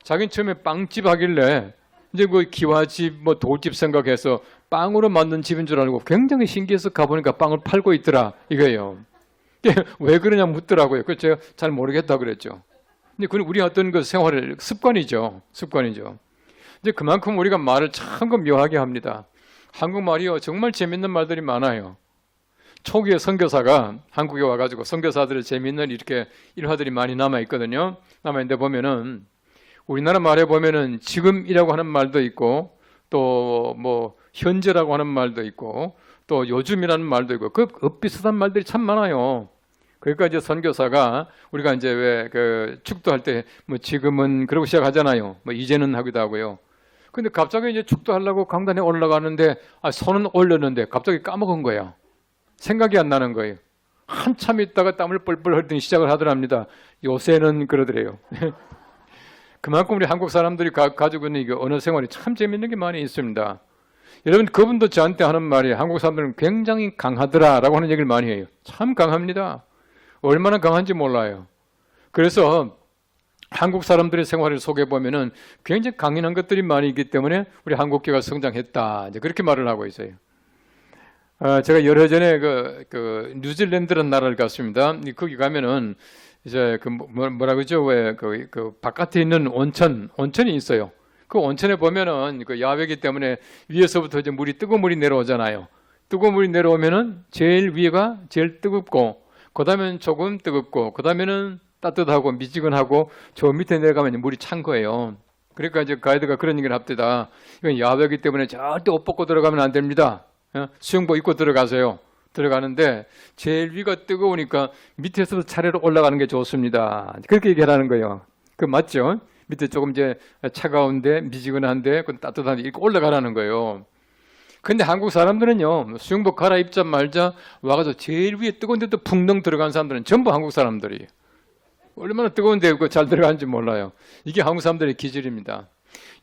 자기는 처음에 빵집 하길래 이제 그 기와집, 뭐 돌집 생각해서 빵으로 만든 집인 줄 알고 굉장히 신기해서 가보니까 빵을 팔고 있더라. 이거예요. 왜 그러냐 묻더라고요. 그래서 제가 잘 모르겠다 그랬죠. 근데 그건 우리 어떤 그 생활의 습관이죠. 습관이죠. 이제 그만큼 우리가 말을 참 묘하게 합니다. 한국말이요 정말 재밌는 말들이 많아요. 초기에 선교사가 한국에 와가지고 선교사들의 재밌는 이렇게 일화들이 많이 남아 있거든요. 남아 있는데 보면은 우리나라 말에 보면은 지금이라고 하는 말도 있고 또 뭐 현재라고 하는 말도 있고 또 요즘이라는 말도 있고 그 엇비슷한 말들이 참 많아요. 그러니까 이제 선교사가 우리가 이제 왜 그 축도할 때 뭐 지금은 그러고 시작하잖아요. 뭐 이제는 하기도 하고요. 근데 갑자기 이제 축도하려고 강단에 올라가는데 손은 올렸는데 갑자기 까먹은 거예요. 생각이 안 나는 거예요. 한참 있다가 땀을 뻘뻘 흘리더니 시작을 하더랍니다. 요새는 그러더래요. 그만큼 우리 한국 사람들이 가지고 있는 이게 언어 생활이 참 재밌는 게 많이 있습니다. 여러분 그분도 저한테 하는 말이 한국 사람들은 굉장히 강하더라라고 하는 얘기를 많이 해요. 참 강합니다. 얼마나 강한지 몰라요. 그래서 한국 사람들의 생활을 속에 보면은 굉장히 강인한 것들이 많이 있기 때문에 우리 한국교회가 성장했다. 이제 그렇게 말을 하고 있어요. 제가 열흘 전에 그 뉴질랜드라는 나라를 갔습니다. 거기 가면은 이제 그 뭐라 그러죠? 왜 그 바깥에 있는 온천이 있어요. 그 온천에 보면은 그 야외이기 때문에 위에서부터 이제 뜨거운 물이 내려오잖아요. 뜨거운 물이 내려오면은 제일 위가 제일 뜨겁고, 그다음에는 조금 뜨겁고, 그다음에는 따뜻하고 미지근하고 저 밑에 내려가면 물이 찬 거예요. 그러니까 이제 가이드가 그런 얘기를 합니다. 이건 야외이기 때문에 절대 옷 벗고 들어가면 안 됩니다. 수영복 입고 들어가세요. 들어가는데 제일 위가 뜨거우니까 밑에서도 차례로 올라가는 게 좋습니다. 그렇게 얘기하라는 거예요. 그 맞죠? 밑에 조금 이제 차가운데 미지근한데 따뜻한데 이렇게 올라가라는 거예요. 근데 한국 사람들은요 수영복 갈아입자 말자 와가지고 제일 위에 뜨거운 데도 풍덩 들어간 사람들은 전부 한국 사람들이에요. 얼마나 뜨거운데 잘 들어가는지 몰라요. 이게 한국 사람들의 기질입니다.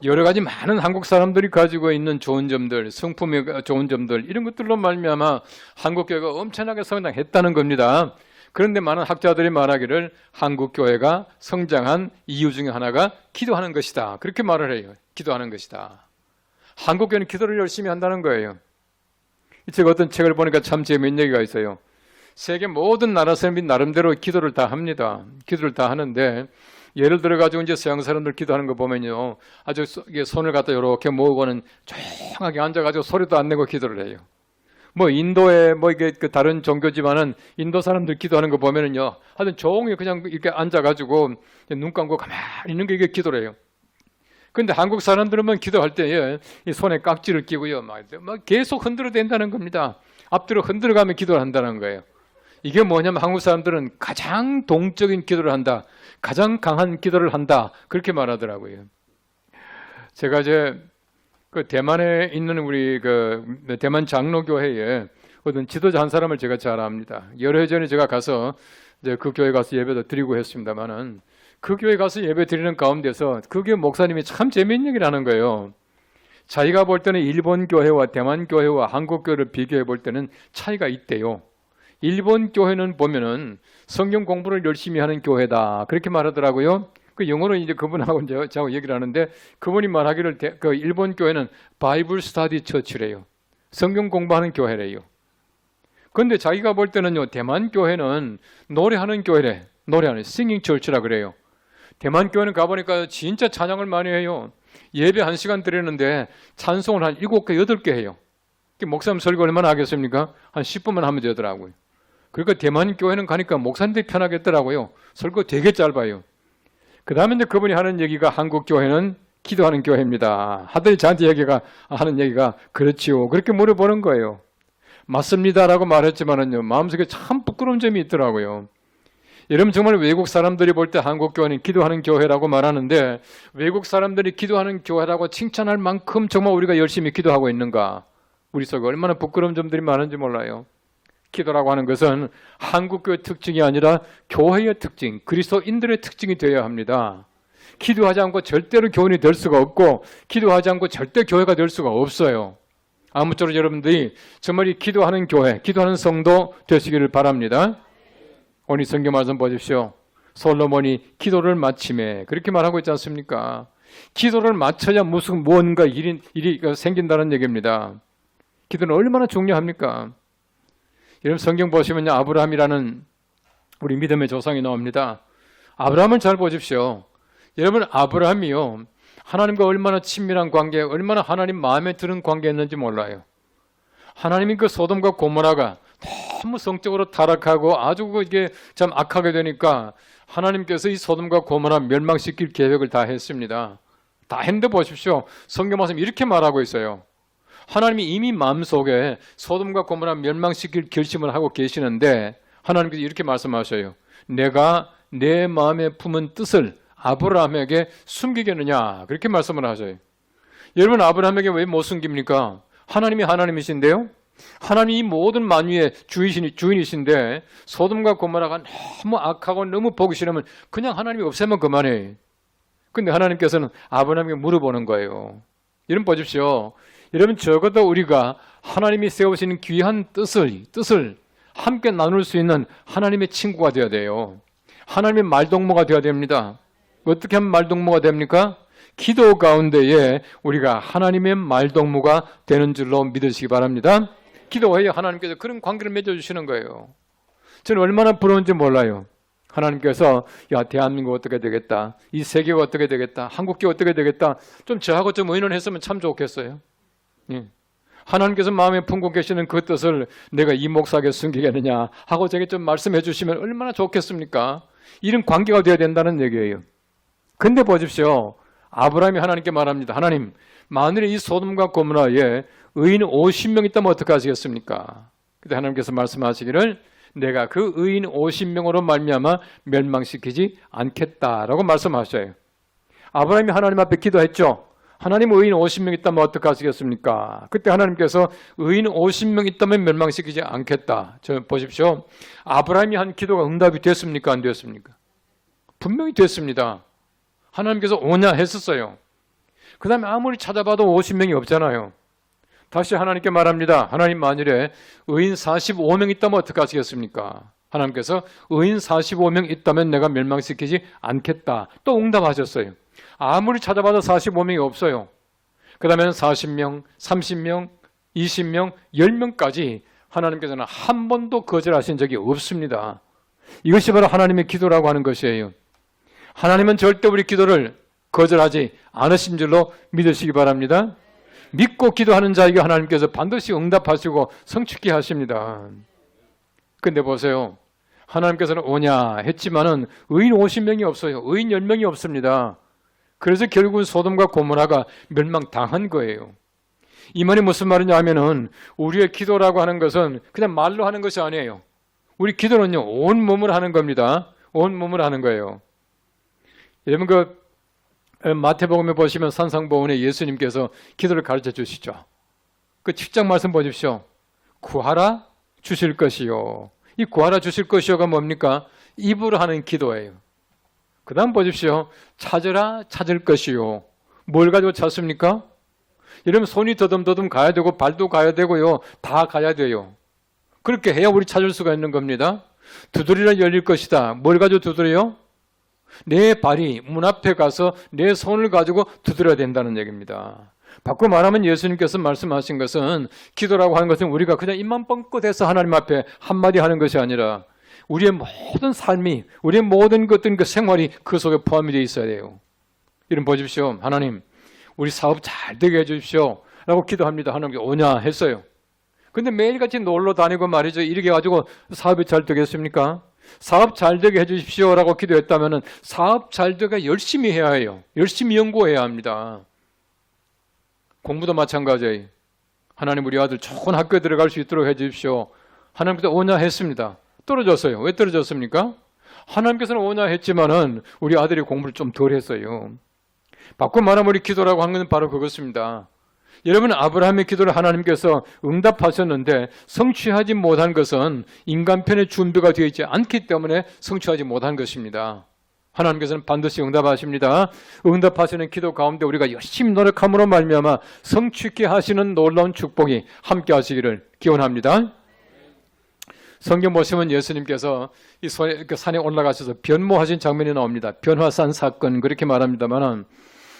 여러 가지 많은 한국 사람들이 가지고 있는 좋은 점들, 성품의 좋은 점들 이런 것들로 말미암아 한국교회가 엄청나게 성장했다는 겁니다. 그런데 많은 학자들이 말하기를 한국교회가 성장한 이유 중에 하나가 기도하는 것이다. 그렇게 말을 해요. 기도하는 것이다. 한국교회는 기도를 열심히 한다는 거예요. 제가 어떤 책을 보니까 참 재미있는 얘기가 있어요. 세계 모든 나라 사람들이 나름대로 기도를 다 합니다. 기도를 다 하는데 예를 들어 가지고 이제 서양 사람들 기도하는 거 보면요, 아주 손을 갖다 이렇게 모으고는 조용하게 앉아가지고 소리도 안 내고 기도를 해요. 뭐 인도에 뭐 이게 그 다른 종교지만은 인도 사람들 기도하는 거 보면은요, 하여튼 조용히 그냥 이렇게 앉아가지고 눈 감고 가만히 있는 게 이게 기도를 해요. 근데 한국 사람들은 기도할 때 이 손에 깍지를 끼고요, 막 계속 흔들어 댄다는 겁니다. 앞뒤로 흔들어가면 기도를 한다는 거예요. 이게 뭐냐면 한국 사람들은 가장 동적인 기도를 한다. 가장 강한 기도를 한다. 그렇게 말하더라고요. 제가 이제 그 대만에 있는 우리 그 대만 장로교회에 어떤 지도자 한 사람을 제가 잘 압니다. 여러 해 전에 제가 가서 이제 그 교회 가서 예배도 드리고 했습니다만은 그 교회 가서 예배 드리는 가운데서 그 교회 목사님이 참 재미있는 얘기를 하는 거예요. 자기가 볼 때는 일본 교회와 대만 교회와 한국 교회를 비교해 볼 때는 차이가 있대요. 일본 교회는 보면은 성경 공부를 열심히 하는 교회다. 그렇게 말하더라고요. 그 영어로 이제 그분하고 이제 저하고 얘기를 하는데 그분이 말하기를 그 일본 교회는 바이블 스터디 처치래요. 성경 공부하는 교회래요. 그런데 자기가 볼 때는요, 대만 교회는 노래하는 교회래. 노래하는 싱잉 철치라 그래요. 대만 교회는 가보니까 진짜 찬양을 많이 해요. 예배 1시간 드리는데 찬송을 한 7개, 8개 해요. 목사님 설교 얼마나 하겠습니까? 한 10분만 하면 되더라고요. 그러니까 대만 교회는 가니까 목사님들이 편하겠더라고요. 설교 되게 짧아요. 그 다음에 이제 그분이 하는 얘기가 한국 교회는 기도하는 교회입니다. 하더니 저한테 하는 얘기가 그렇지요. 그렇게 물어보는 거예요. 맞습니다라고 말했지만은요, 마음속에 참 부끄러운 점이 있더라고요. 여러분 정말 외국 사람들이 볼 때 한국 교회는 기도하는 교회라고 말하는데 외국 사람들이 기도하는 교회라고 칭찬할 만큼 정말 우리가 열심히 기도하고 있는가? 우리 속에 얼마나 부끄러운 점들이 많은지 몰라요. 기도라고 하는 것은 한국 교회 특징이 아니라 교회의 특징, 그리스도인들의 특징이 되어야 합니다. 기도하지 않고 절대로 교인이 될 수가 없고 기도하지 않고 절대 교회가 될 수가 없어요. 아무쪼록 여러분들이 정말 이 기도하는 교회, 기도하는 성도 되시기를 바랍니다. 오늘 성경 말씀 보십시오. 솔로몬이 기도를 마침에 그렇게 말하고 있지 않습니까? 기도를 마쳐야 무언가 일이 생긴다는 얘기입니다. 기도는 얼마나 중요합니까? 여러분 성경 보시면요, 아브라함이라는 우리 믿음의 조상이 나옵니다. 아브라함을 잘 보십시오. 여러분 아브라함이요, 하나님과 얼마나 친밀한 관계, 얼마나 하나님 마음에 드는 관계였는지 몰라요. 하나님이 그 소돔과 고모라가 너무 성적으로 타락하고 아주 이게 참 악하게 되니까 하나님께서 이 소돔과 고모라 멸망시킬 계획을 다 했습니다. 다 했는데 보십시오. 성경 말씀 이렇게 말하고 있어요. 하나님이 이미 마음속에 소돔과 고모라 멸망시킬 결심을 하고 계시는데 하나님께서 이렇게 말씀하셔요. 내가 내 마음에 품은 뜻을 아브라함에게 숨기겠느냐, 그렇게 말씀을 하셔요. 여러분 아브라함에게 왜 못 숨깁니까? 하나님이 하나님이신데요, 하나님이 이 모든 만유의 주인이신데 소돔과 고모라가 너무 악하고 너무 보기 싫으면 그냥 하나님이 없애면 그만해. 근데 하나님께서는 아브라함에게 물어보는 거예요. 여러분 보십시오. 여러분 적어도 우리가 하나님이 세우시는 귀한 뜻을 함께 나눌 수 있는 하나님의 친구가 되어야 돼요. 하나님의 말동무가 되어야 됩니다. 어떻게 하면 말동무가 됩니까? 기도 가운데에 우리가 하나님의 말동무가 되는 줄로 믿으시기 바랍니다. 기도해야 하나님께서 그런 관계를 맺어주시는 거예요. 저는 얼마나 부러운지 몰라요. 하나님께서 야 대한민국 어떻게 되겠다, 이 세계가 어떻게 되겠다, 한국교 어떻게 되겠다, 좀 저하고 좀 의논했으면 참 좋겠어요. 예. 하나님께서 마음에 품고 계시는 그 뜻을 내가 이 목사에게 숨기겠느냐 하고 제게 좀 말씀해 주시면 얼마나 좋겠습니까? 이런 관계가 되어야 된다는 얘기예요. 근데 보십시오. 아브라함이 하나님께 말합니다. 하나님, 만일에 이 소돔과 고모라에 의인 50명 있다면 어떻게 하시겠습니까? 그때 하나님께서 말씀하시기를 내가 그 의인 50명으로 말미암아 멸망시키지 않겠다라고 말씀하셔요. 아브라함이 하나님 앞에 기도했죠. 하나님 의인 50명 있다면 어떻게 하시겠습니까? 그때 하나님께서 의인 50명 있다면 멸망시키지 않겠다. 저 보십시오. 아브라함이 한 기도가 응답이 됐습니까? 안 됐습니까? 분명히 됐습니다. 하나님께서 오냐 했었어요. 그 다음에 아무리 찾아봐도 50명이 없잖아요. 다시 하나님께 말합니다. 하나님 만일에 의인 45명 있다면 어떻게 하시겠습니까? 하나님께서 의인 45명 있다면 내가 멸망시키지 않겠다. 또 응답하셨어요. 아무리 찾아봐도 45명이 없어요. 그 다음에는 40명, 30명, 20명, 10명까지 하나님께서는 한 번도 거절하신 적이 없습니다. 이것이 바로 하나님의 기도라고 하는 것이에요. 하나님은 절대 우리 기도를 거절하지 않으신 줄로 믿으시기 바랍니다. 믿고 기도하는 자에게 하나님께서 반드시 응답하시고 성취케 하십니다. 근데 보세요. 하나님께서는 오냐 했지만은 의인 50명이 없어요. 의인 10명이 없습니다. 그래서 결국은 소돔과 고모라가 멸망당한 거예요. 이 말이 무슨 말이냐 하면은 우리의 기도라고 하는 것은 그냥 말로 하는 것이 아니에요. 우리 기도는요, 온 몸을 하는 겁니다. 온 몸을 하는 거예요. 여러분 그 마태복음에 보시면 산상보훈에 예수님께서 기도를 가르쳐 주시죠. 그 7장 말씀 보십시오. 구하라 주실 것이요. 이 구하라 주실 것이요가 뭡니까? 입으로 하는 기도예요. 그 다음 보십시오. 찾으라 찾을 것이요. 뭘 가지고 찾습니까? 여러분 손이 더듬더듬 가야 되고 발도 가야 되고요. 다 가야 돼요. 그렇게 해야 우리 찾을 수가 있는 겁니다. 두드리라 열릴 것이다. 뭘 가지고 두드려요? 내 발이 문 앞에 가서 내 손을 가지고 두드려야 된다는 얘기입니다. 바꿔 말하면 예수님께서 말씀하신 것은 기도라고 하는 것은 우리가 그냥 입만 뻥끗해서 하나님 앞에 한마디 하는 것이 아니라 우리의 모든 삶이, 우리의 모든 것들, 그 생활이 그 속에 포함이 되어 있어야 돼요. 이런 보십시오. 하나님, 우리 사업 잘 되게 해주십시오 라고 기도합니다. 하나님께 오냐 했어요. 근데 매일같이 놀러 다니고 말이죠. 이렇게 가지고 사업이 잘 되겠습니까? 사업 잘 되게 해주십시오 라고 기도했다면 사업 잘 되게 열심히 해야 해요. 열심히 연구해야 합니다. 공부도 마찬가지예요. 하나님, 우리 아들 좋은 학교에 들어갈 수 있도록 해주십시오. 하나님께서 오냐 했습니다. 떨어졌어요. 왜 떨어졌습니까? 하나님께서는 오냐 했지만은 우리 아들이 공부를 좀 덜 했어요. 바꿔 말하면 우리 기도라고 한 건 바로 그것입니다. 여러분, 아브라함의 기도를 하나님께서 응답하셨는데 성취하지 못한 것은 인간편의 준비가 되어 있지 않기 때문에 성취하지 못한 것입니다. 하나님께서는 반드시 응답하십니다. 응답하시는 기도 가운데 우리가 열심히 노력함으로 말미암아 성취케 하시는 놀라운 축복이 함께 하시기를 기원합니다. 성경 보시면 예수님께서 이 산에 올라가셔서 변모하신 장면이 나옵니다. 변화산 사건 그렇게 말합니다만,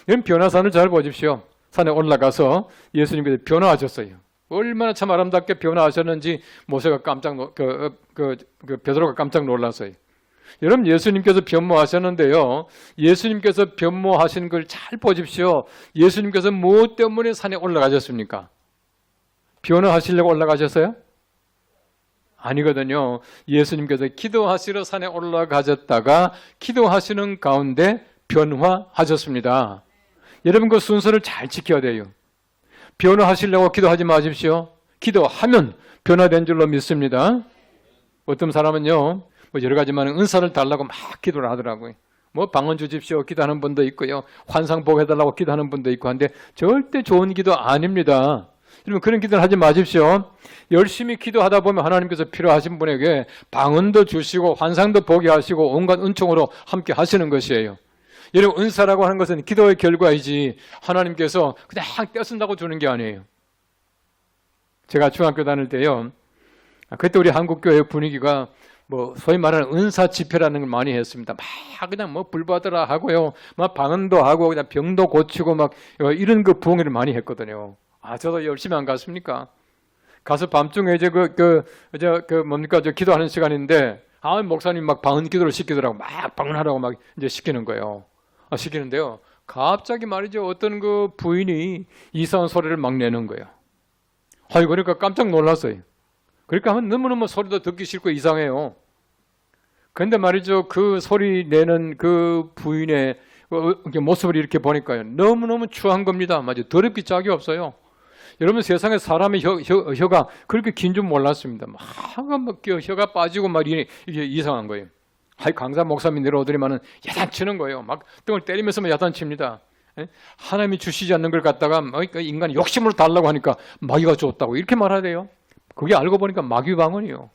이런 변화산을 잘 보십시오. 산에 올라가서 예수님께서 변화하셨어요. 얼마나 참 아름답게 변화하셨는지 모세가 베드로가 깜짝 놀랐어요. 여러분, 예수님께서 변모하셨는데요, 예수님께서 변모하신 걸 잘 보십시오. 예수님께서 무엇 때문에 산에 올라가셨습니까? 변화하시려고 올라가셨어요? 아니거든요. 예수님께서 기도하시러 산에 올라가셨다가 기도하시는 가운데 변화하셨습니다. 여러분, 그 순서를 잘 지켜야 돼요. 변화하시려고 기도하지 마십시오. 기도하면 변화된 줄로 믿습니다. 어떤 사람은요, 여러 가지만 은사를 달라고 막 기도를 하더라고요. 방언 주십시오 기도하는 분도 있고요, 환상 보게 해달라고 기도하는 분도 있고 한데 절대 좋은 기도 아닙니다. 여러분, 그런 기도를 하지 마십시오. 열심히 기도하다 보면 하나님께서 필요하신 분에게 방언도 주시고 환상도 보게 하시고 온갖 은총으로 함께 하시는 것이에요. 여러분, 은사라고 하는 것은 기도의 결과이지 하나님께서 그냥 떼쓴다고 주는 게 아니에요. 제가 중학교 다닐 때요, 그때 우리 한국교회 분위기가 소위 말하는 은사 집회라는 걸 많이 했습니다. 막 그냥 불 받으라 하고요, 막 방언도 하고 그냥 병도 고치고 막 이런 그 부흥회를 많이 했거든요. 저도 열심히 안 갔습니까? 가서 밤중에 이제 기도하는 시간인데, 목사님 막 방언 기도를 시키더라고. 막 방언하라고 막 이제 시키는 거예요. 시키는데요, 갑자기 말이죠, 어떤 그 부인이 이상한 소리를 막 내는 거예요. 그러니까 깜짝 놀랐어요. 그러니까 하면 너무너무 소리도 듣기 싫고 이상해요. 그런데 말이죠, 그 소리 내는 그 부인의 모습을 이렇게 보니까요, 너무너무 추한 겁니다. 더럽기 짝이 없어요. 여러분, 세상에 사람의 혀가 그렇게 긴 줄 몰랐습니다. 막 혀가 빠지고 막 이게 이상한 거예요. 강사 목사님 내려오더니만은 야단치는 거예요. 막 등을 때리면서 야단칩니다. 하나님이 주시지 않는 걸 갖다가 인간이 욕심으로 달라고 하니까 마귀가 줬다고 이렇게 말하대요. 그게 알고 보니까 마귀 방언이요.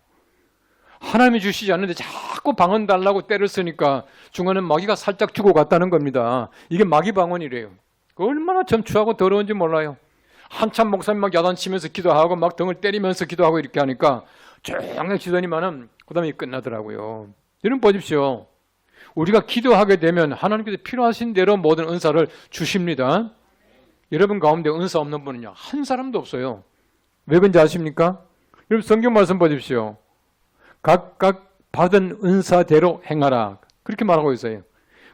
하나님이 주시지 않는데 자꾸 방언 달라고 때를 쓰니까 중간에 마귀가 살짝 주고 갔다는 겁니다. 이게 마귀 방언이래요. 얼마나 점추하고 더러운지 몰라요. 한참 목사님 막 야단치면서 기도하고 막 등을 때리면서 기도하고 이렇게 하니까 조용히 지더니만은 그 다음에 끝나더라고요. 여러분 보십시오. 우리가 기도하게 되면 하나님께서 필요하신 대로 모든 은사를 주십니다. 여러분 가운데 은사 없는 분은요, 한 사람도 없어요. 왜 그런지 아십니까? 여러분, 성경 말씀 보십시오. 각각 받은 은사대로 행하라, 그렇게 말하고 있어요.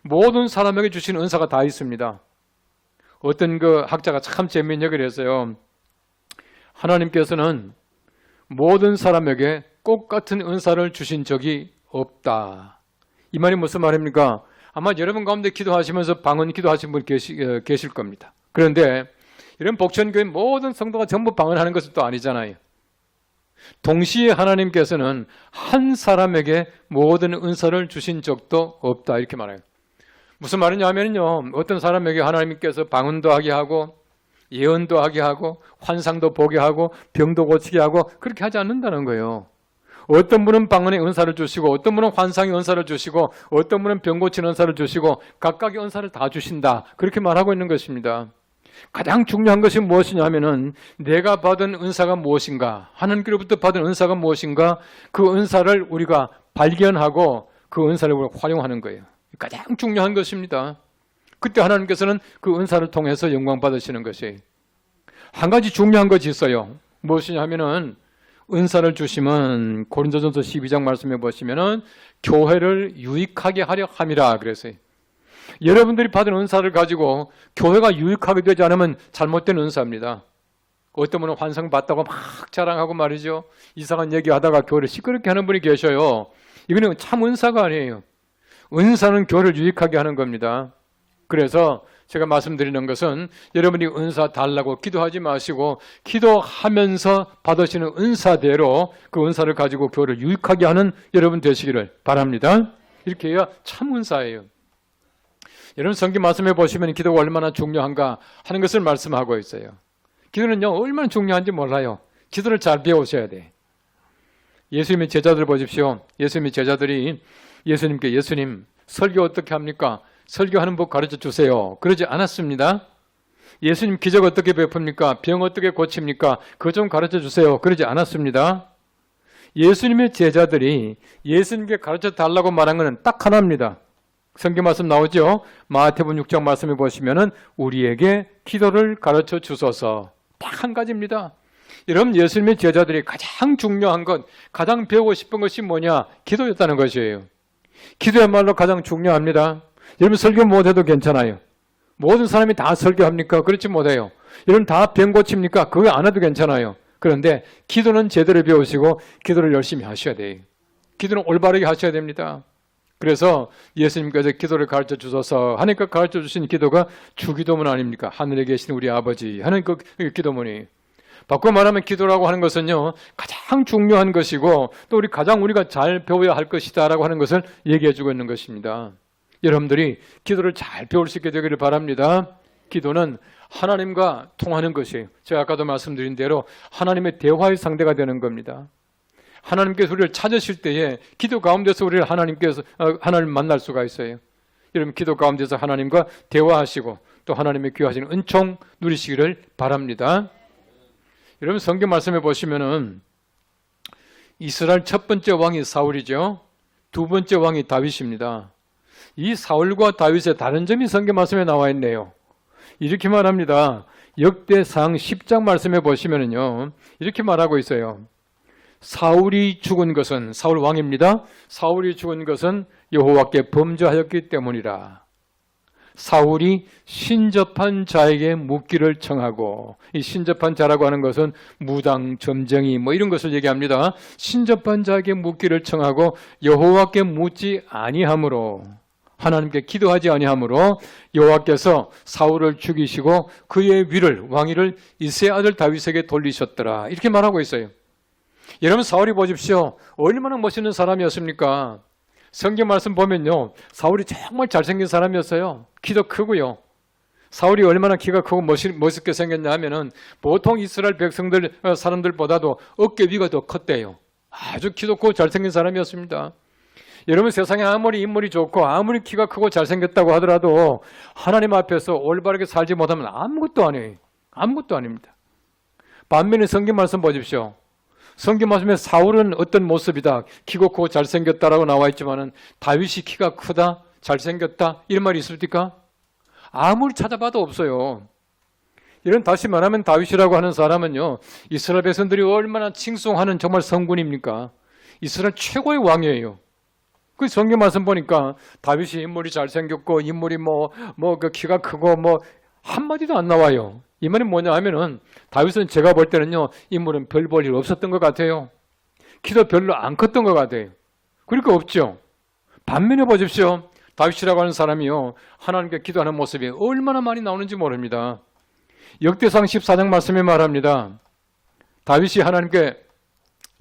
모든 사람에게 주신 은사가 다 있습니다. 어떤 그 학자가 참 재미있는 얘기를 했어요. 하나님께서는 모든 사람에게 똑같은 은사를 주신 적이 없다. 이 말이 무슨 말입니까? 아마 여러분 가운데 기도하시면서 방언 기도하신 분 계실 겁니다. 그런데 이런 복천교회 모든 성도가 전부 방언하는 것은 또 아니잖아요. 동시에 하나님께서는 한 사람에게 모든 은사를 주신 적도 없다, 이렇게 말해요. 무슨 말이냐 하면요, 어떤 사람에게 하나님께서 방언도 하게 하고 예언도 하게 하고 환상도 보게 하고 병도 고치게 하고 그렇게 하지 않는다는 거예요. 어떤 분은 방언의 은사를 주시고 어떤 분은 환상의 은사를 주시고 어떤 분은 병 고치는 은사를 주시고 각각의 은사를 다 주신다, 그렇게 말하고 있는 것입니다. 가장 중요한 것이 무엇이냐 하면은 내가 받은 은사가 무엇인가, 하나님께로부터 받은 은사가 무엇인가, 그 은사를 우리가 발견하고 그 은사를 우리가 활용하는 거예요. 가장 중요한 것입니다. 그때 하나님께서는 그 은사를 통해서 영광 받으시는 것이에요. 한 가지 중요한 것이 있어요. 무엇이냐 하면은 은사를 주시면 고린도전서 12장 말씀해 보시면은 교회를 유익하게 하려 함이라 그랬어요. 여러분들이 받은 은사를 가지고 교회가 유익하게 되지 않으면 잘못된 은사입니다. 어떤 분은 환상 봤다고 막 자랑하고 말이죠. 이상한 얘기하다가 교회를 시끄럽게 하는 분이 계셔요. 이거는 참 은사가 아니에요. 은사는 교회를 유익하게 하는 겁니다. 그래서 제가 말씀드리는 것은 여러분이 은사 달라고 기도하지 마시고 기도하면서 받으시는 은사대로 그 은사를 가지고 교회를 유익하게 하는 여러분 되시기를 바랍니다. 이렇게 해야 참 은사예요. 여러분 성경 말씀해 보시면 기도가 얼마나 중요한가 하는 것을 말씀하고 있어요. 기도는요 얼마나 중요한지 몰라요. 기도를 잘 배우셔야 돼. 예수님의 제자들 보십시오. 예수님의 제자들이 예수님께 예수님 설교 어떻게 합니까? 설교하는 법 가르쳐 주세요. 그러지 않았습니다. 예수님 기적 어떻게 베풉니까? 병 어떻게 고칩니까? 그거 좀 가르쳐 주세요. 그러지 않았습니다. 예수님의 제자들이 예수님께 가르쳐 달라고 말한 것은 딱 하나입니다. 성경 말씀 나오죠? 마태복음 6장 말씀해 보시면은 우리에게 기도를 가르쳐 주소서. 딱 한 가지입니다. 여러분 예수님의 제자들이 가장 중요한 것, 가장 배우고 싶은 것이 뭐냐? 기도였다는 것이에요. 기도야말로 가장 중요합니다. 여러분 설교 못해도 괜찮아요. 모든 사람이 다 설교합니까? 그렇지 못해요. 여러분 다 병 고칩니까? 그거 안 해도 괜찮아요. 그런데 기도는 제대로 배우시고 기도를 열심히 하셔야 돼요. 기도는 올바르게 하셔야 됩니다. 그래서 예수님께서 기도를 가르쳐 주셔서 하니까 가르쳐 주신 기도가 주기도문 아닙니까? 하늘에 계신 우리 아버지 하는 그 기도문이. 바꿔 말하면 기도라고 하는 것은요 가장 중요한 것이고 또 우리가 잘 배워야 할 것이다라고 하는 것을 얘기해 주고 있는 것입니다. 여러분들이 기도를 잘 배울 수 있게 되기를 바랍니다. 기도는 하나님과 통하는 것이에요. 제가 아까도 말씀드린 대로 하나님의 대화의 상대가 되는 겁니다. 하나님께서 우리를 찾으실 때에 기도 가운데서 우리를 하나님 만날 수가 있어요. 여러분 기도 가운데서 하나님과 대화하시고 또 하나님의 귀하신 은총 누리시기를 바랍니다. 여러분 성경 말씀해 보시면은 이스라엘 첫 번째 왕이 사울이죠. 두 번째 왕이 다윗입니다. 이 사울과 다윗의 다른 점이 성경 말씀에 나와 있네요. 이렇게 말합니다. 역대상 10장 말씀해 보시면은요 이렇게 말하고 있어요. 사울이 죽은 것은 사울 왕입니다. 사울이 죽은 것은 여호와께 범죄하였기 때문이라. 사울이 신접한 자에게 묻기를 청하고, 이 신접한 자라고 하는 것은 무당, 점쟁이 뭐 이런 것을 얘기합니다. 신접한 자에게 묻기를 청하고 여호와께 묻지 아니하므로, 하나님께 기도하지 아니하므로 여호와께서 사울을 죽이시고 그의 왕위를 이새의 아들 다윗에게 돌리셨더라. 이렇게 말하고 있어요. 여러분 사울이 보십시오. 얼마나 멋있는 사람이었습니까? 성경 말씀 보면요 사울이 정말 잘생긴 사람이었어요. 키도 크고요. 사울이 얼마나 키가 크고 멋있게 생겼냐 하면은 보통 이스라엘 사람들보다도 어깨 위가 더 컸대요. 아주 키도 크고 잘생긴 사람이었습니다. 여러분 세상에 아무리 인물이 좋고 아무리 키가 크고 잘생겼다고 하더라도 하나님 앞에서 올바르게 살지 못하면 아무것도 아니에요. 아무것도 아닙니다. 반면에 성경 말씀 보십시오. 성경 말씀에 사울은 어떤 모습이다. 키가 크고 잘생겼다라고 나와 있지만은 다윗이 키가 크다, 잘생겼다 이런 말이 있습니까? 아무리 찾아봐도 없어요. 이런 다시 말하면 다윗이라고 하는 사람은요 이스라엘 백성들이 얼마나 칭송하는 정말 성군입니까? 이스라엘 최고의 왕이에요. 그 성경 말씀 보니까 다윗이 인물이 잘생겼고 인물이 그 키가 크고 한마디도 안 나와요. 이 말이 뭐냐 하면은 다윗은 제가 볼 때는요 인물은 별 볼 일 없었던 것 같아요. 키도 별로 안 컸던 것 같아요. 그러니까 없죠. 반면에 보십시오. 다윗이라고 하는 사람이요 하나님께 기도하는 모습이 얼마나 많이 나오는지 모릅니다. 역대상 14장 말씀에 말합니다. 다윗이 하나님께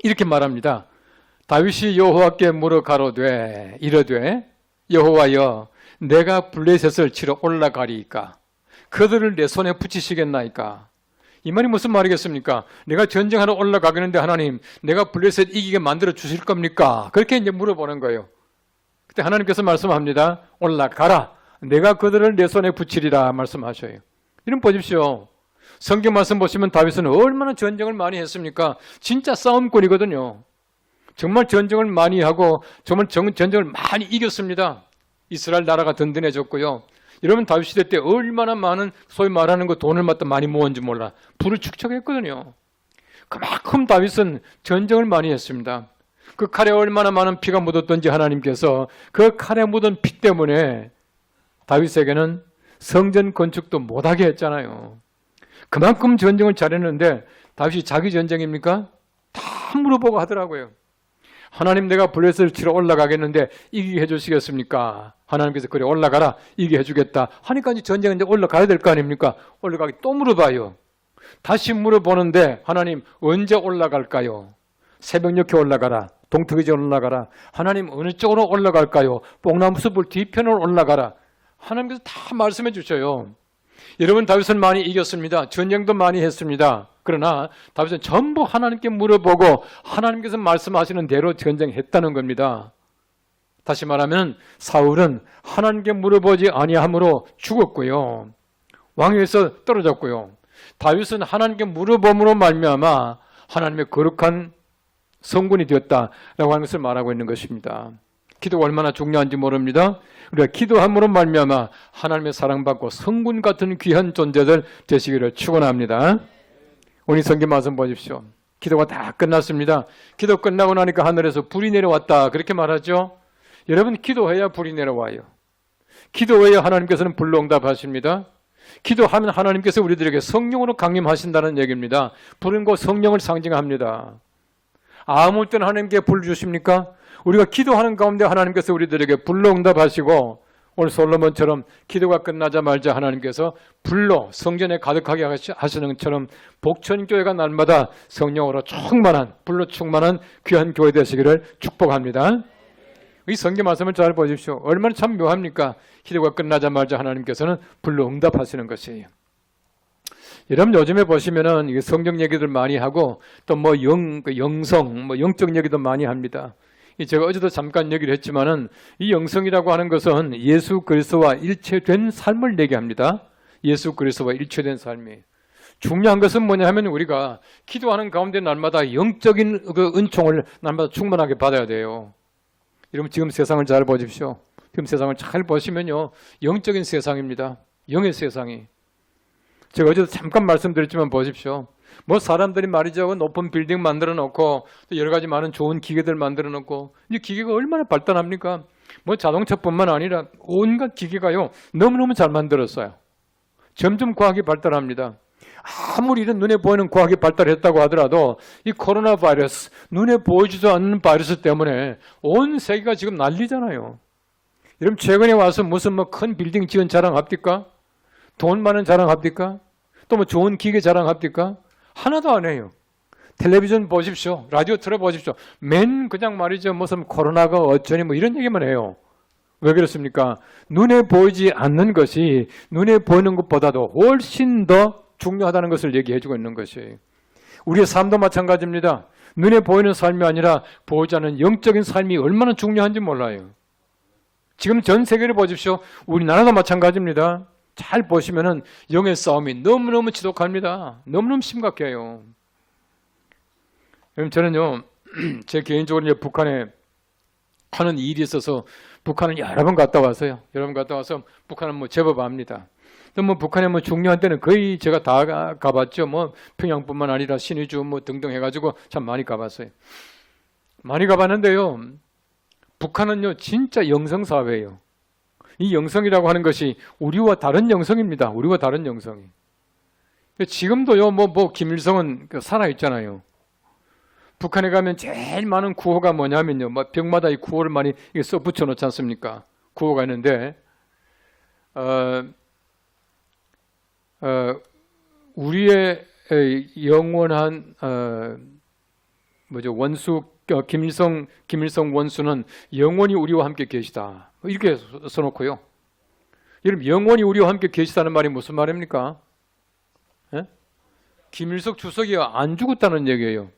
이렇게 말합니다. 다윗이 여호와께 물어 가로되 이르되 여호와여 내가 블레셋을 치러 올라가리이까 그들을 내 손에 붙이시겠나이까. 이 말이 무슨 말이겠습니까? 내가 전쟁하러 올라가겠는데 하나님 내가 블레셋 이기게 만들어 주실 겁니까? 그렇게 이제 물어보는 거예요. 그때 하나님께서 말씀합니다. 올라가라. 내가 그들을 내 손에 붙이리라 말씀하셔요. 이런 보십시오. 성경 말씀 보시면 다윗은 얼마나 전쟁을 많이 했습니까? 진짜 싸움꾼이거든요. 정말 전쟁을 많이 하고 정말 전쟁을 많이 이겼습니다. 이스라엘 나라가 든든해졌고요. 여러분 다윗 시대 때 얼마나 많은 소위 말하는 거 돈을 많이 모았는지 몰라. 부를 축적했거든요. 그만큼 다윗은 전쟁을 많이 했습니다. 그 칼에 얼마나 많은 피가 묻었던지 하나님께서 그 칼에 묻은 피 때문에 다윗에게는 성전 건축도 못하게 했잖아요. 그만큼 전쟁을 잘했는데 다윗이 자기 전쟁입니까? 다 물어보고 하더라고요. 하나님, 내가 블레셋을 치러 올라가겠는데 이기게 해주시겠습니까? 하나님께서 그래, 올라가라, 이기게 해주겠다 하니까 이제 전쟁은 이제 올라가야 될 거 아닙니까? 올라가기 또 물어봐요. 다시 물어보는데 하나님, 언제 올라갈까요? 새벽녘에 올라가라, 동트기지에 올라가라. 하나님, 어느 쪽으로 올라갈까요? 뽕나무 숲을 뒤편으로 올라가라. 하나님께서 다 말씀해 주셔요. 여러분, 다윗은 많이 이겼습니다. 전쟁도 많이 했습니다. 그러나 다윗은 전부 하나님께 물어보고 하나님께서 말씀하시는 대로 전쟁했다는 겁니다. 다시 말하면 사울은 하나님께 물어보지 아니함으로 죽었고요. 왕위에서 떨어졌고요. 다윗은 하나님께 물어봄으로 말미암아 하나님의 거룩한 성군이 되었다라고 하는 것을 말하고 있는 것입니다. 기도가 얼마나 중요한지 모릅니다. 우리가 기도함으로 말미암아 하나님의 사랑받고 성군 같은 귀한 존재들 되시기를 축원합니다. 오늘 성경 말씀 보십시오. 기도가 다 끝났습니다. 기도 끝나고 나니까 하늘에서 불이 내려왔다 그렇게 말하죠. 여러분, 기도해야 불이 내려와요. 기도해야 하나님께서는 불로 응답하십니다. 기도하면 하나님께서 우리들에게 성령으로 강림하신다는 얘기입니다. 불은 곧 성령을 상징합니다. 아무 때나 하나님께 불 주십니까? 우리가 기도하는 가운데 하나님께서 우리들에게 불로 응답하시고 오늘 솔로몬처럼 기도가 끝나자마자 하나님께서 불로 성전에 가득하게 하시는 것처럼 복천교회가 날마다 성령으로 충만한, 불로 충만한 귀한 교회 되시기를 축복합니다. 이 성경 말씀을 잘 보십시오. 얼마나 참 묘합니까? 기도가 끝나자마자 하나님께서는 불로 응답하시는 것이에요. 여러분, 요즘에 보시면은 성경 얘기들 많이 하고 또 뭐 영성, 영적 얘기도 많이 합니다. 제가 어제도 잠깐 얘기를 했지만은 이 영성이라고 하는 것은 예수 그리스도와 일체된 삶을 얘기합니다. 예수 그리스도와 일체된 삶이. 중요한 것은 뭐냐 하면 우리가 기도하는 가운데 날마다 영적인 그 은총을 날마다 충만하게 받아야 돼요. 여러분, 지금 세상을 잘 보십시오. 지금 세상을 잘 보시면요, 영적인 세상입니다. 영의 세상이. 제가 어제도 잠깐 말씀드렸지만 보십시오. 뭐 사람들이 말이죠, 높은 빌딩 만들어 놓고 또 여러 가지 많은 좋은 기계들 만들어 놓고, 이 기계가 얼마나 발달합니까? 뭐 자동차뿐만 아니라 온갖 기계가요 너무너무 잘 만들었어요. 점점 과학이 발달합니다. 아무리 이런 눈에 보이는 과학이 발달했다고 하더라도 이 코로나 바이러스, 눈에 보이지도 않는 바이러스 때문에 온 세계가 지금 난리잖아요. 여러분, 최근에 와서 무슨 뭐 큰 빌딩 지은 자랑합니까? 돈 많은 자랑합니까? 또 뭐 좋은 기계 자랑합니까? 하나도 안 해요. 텔레비전 보십시오. 라디오 틀어보십시오. 맨 그냥 말이죠, 무슨 코로나가 어쩌니 뭐 이런 얘기만 해요. 왜 그렇습니까? 눈에 보이지 않는 것이 눈에 보이는 것보다도 훨씬 더 중요하다는 것을 얘기해주고 있는 것이에요. 우리의 삶도 마찬가지입니다. 눈에 보이는 삶이 아니라 보이지 않는 영적인 삶이 얼마나 중요한지 몰라요. 지금 전 세계를 보십시오. 우리나라도 마찬가지입니다. 잘 보시면은 영의 싸움이 너무너무 지독합니다. 너무너무 심각해요. 저는요, 제 개인적으로 이제 북한에 하는 일이 있어서 북한을 여러 번 갔다 왔어요. 여러 번 갔다 와서 북한은 뭐 제법 압니다. 또 뭐 북한에 뭐 중요한 때는 거의 제가 다 가봤죠. 뭐 평양뿐만 아니라 신의주 뭐 등등 해가지고 참 많이 가봤어요. 많이 가봤는데요, 북한은요 진짜 영성 사회예요. 이 영성이라고 하는 것이 우리와 다른 영성입니다. 우리와 다른 영성이. 지금도요, 뭐 김일성은 살아 있잖아요. 북한에 가면 제일 많은 구호가 뭐냐면요, 막 벽마다 이 구호를 많이 써 붙여 놓지 않습니까? 구호가 있는데, 우리의 영원한 원수 김일성 원수는 영원히 우리와 함께 계시다. 이렇게 써놓고요. 여러분, 영원히 우리와 함께 계시다는 말이 무슨 말입니까? 예? 김일성 주석이 안 죽었다는 얘기예요.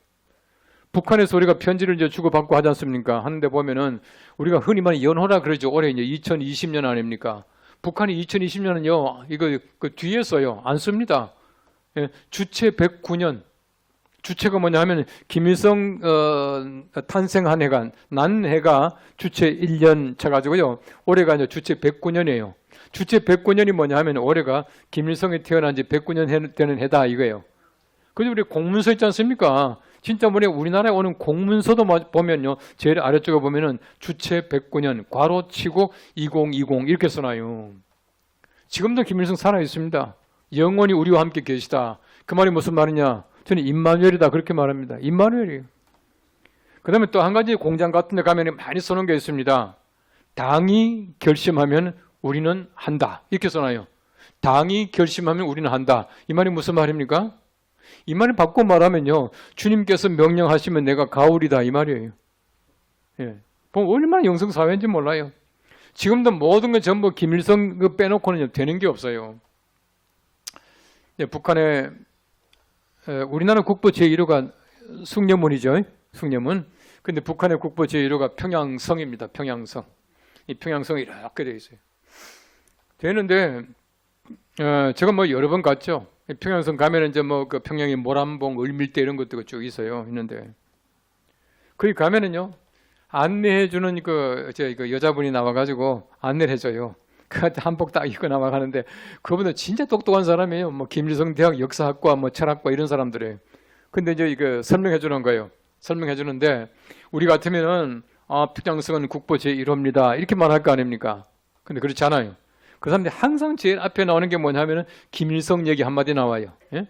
북한에서 우리가 편지를 이제 주고받고 하지 않습니까? 하는데 보면은 우리가 흔히 말하는 연호라 그러죠. 올해 이제 2020년 아닙니까? 북한이 2020년은요, 이거 그 뒤에 써요. 안 씁니다. 예, 주체 109년. 주체가 뭐냐 하면 김일성 탄생한 해가, 난 해가 주체 1년 차가지고요. 올해가 이제 주체 109년이에요. 주체 109년이 뭐냐 하면 올해가 김일성이 태어난 지 109년 되는 해다 이거예요. 그죠? 우리 공문서 있지 않습니까? 진짜 우리나라에 오는 공문서도 보면요. 제일 아래쪽에 보면은 주체 109년, 괄호 치고 2020 이렇게 써놔요. 지금도 김일성 살아 있습니다. 영원히 우리와 함께 계시다. 그 말이 무슨 말이냐? 저는 임마누엘이다 그렇게 말합니다. 임마누엘이에요. 그 다음에 또 한 가지 공장 같은 데 가면 많이 써놓은 게 있습니다. 당이 결심하면 우리는 한다. 이렇게 써놔요. 당이 결심하면 우리는 한다. 이 말이 무슨 말입니까? 이 말을 바꿔 말하면요. 주님께서 명령하시면 내가 가오리다. 이 말이에요. 예. 보면 얼마나 영성사회인지 몰라요. 지금도 모든 게 전부 김일성 빼놓고는 되는 게 없어요. 예, 북한의 우리나라 국보 제1호가 숭례문이죠. 숭례문. 근데 북한의 국보 제1호가 평양성입니다. 평양성. 이 평양성이 이렇게 되어 있어요. 되는데 제가 뭐 여러 번 갔죠. 평양성 가면은 이제 뭐 그 평양의 모란봉, 을밀대 이런 것도 쭉 있어요. 있는데 거기 가면은요 안내해주는 그 여자분이 나와가지고 안내를 해줘요. 그한테 한복 딱 입고 나와가는데 그분은 진짜 똑똑한 사람이에요. 뭐 김일성 대학 역사학과, 뭐 철학과 이런 사람들이에요. 근데 이제 이거 설명해주는 거예요. 설명해주는데 우리 같으면은 평양성은 국보 제1호입니다. 이렇게 말할 거 아닙니까? 근데 그렇지 않아요. 그 사람들이 항상 제일 앞에 나오는 게 뭐냐면은 김일성 얘기 한마디 나와요. 예?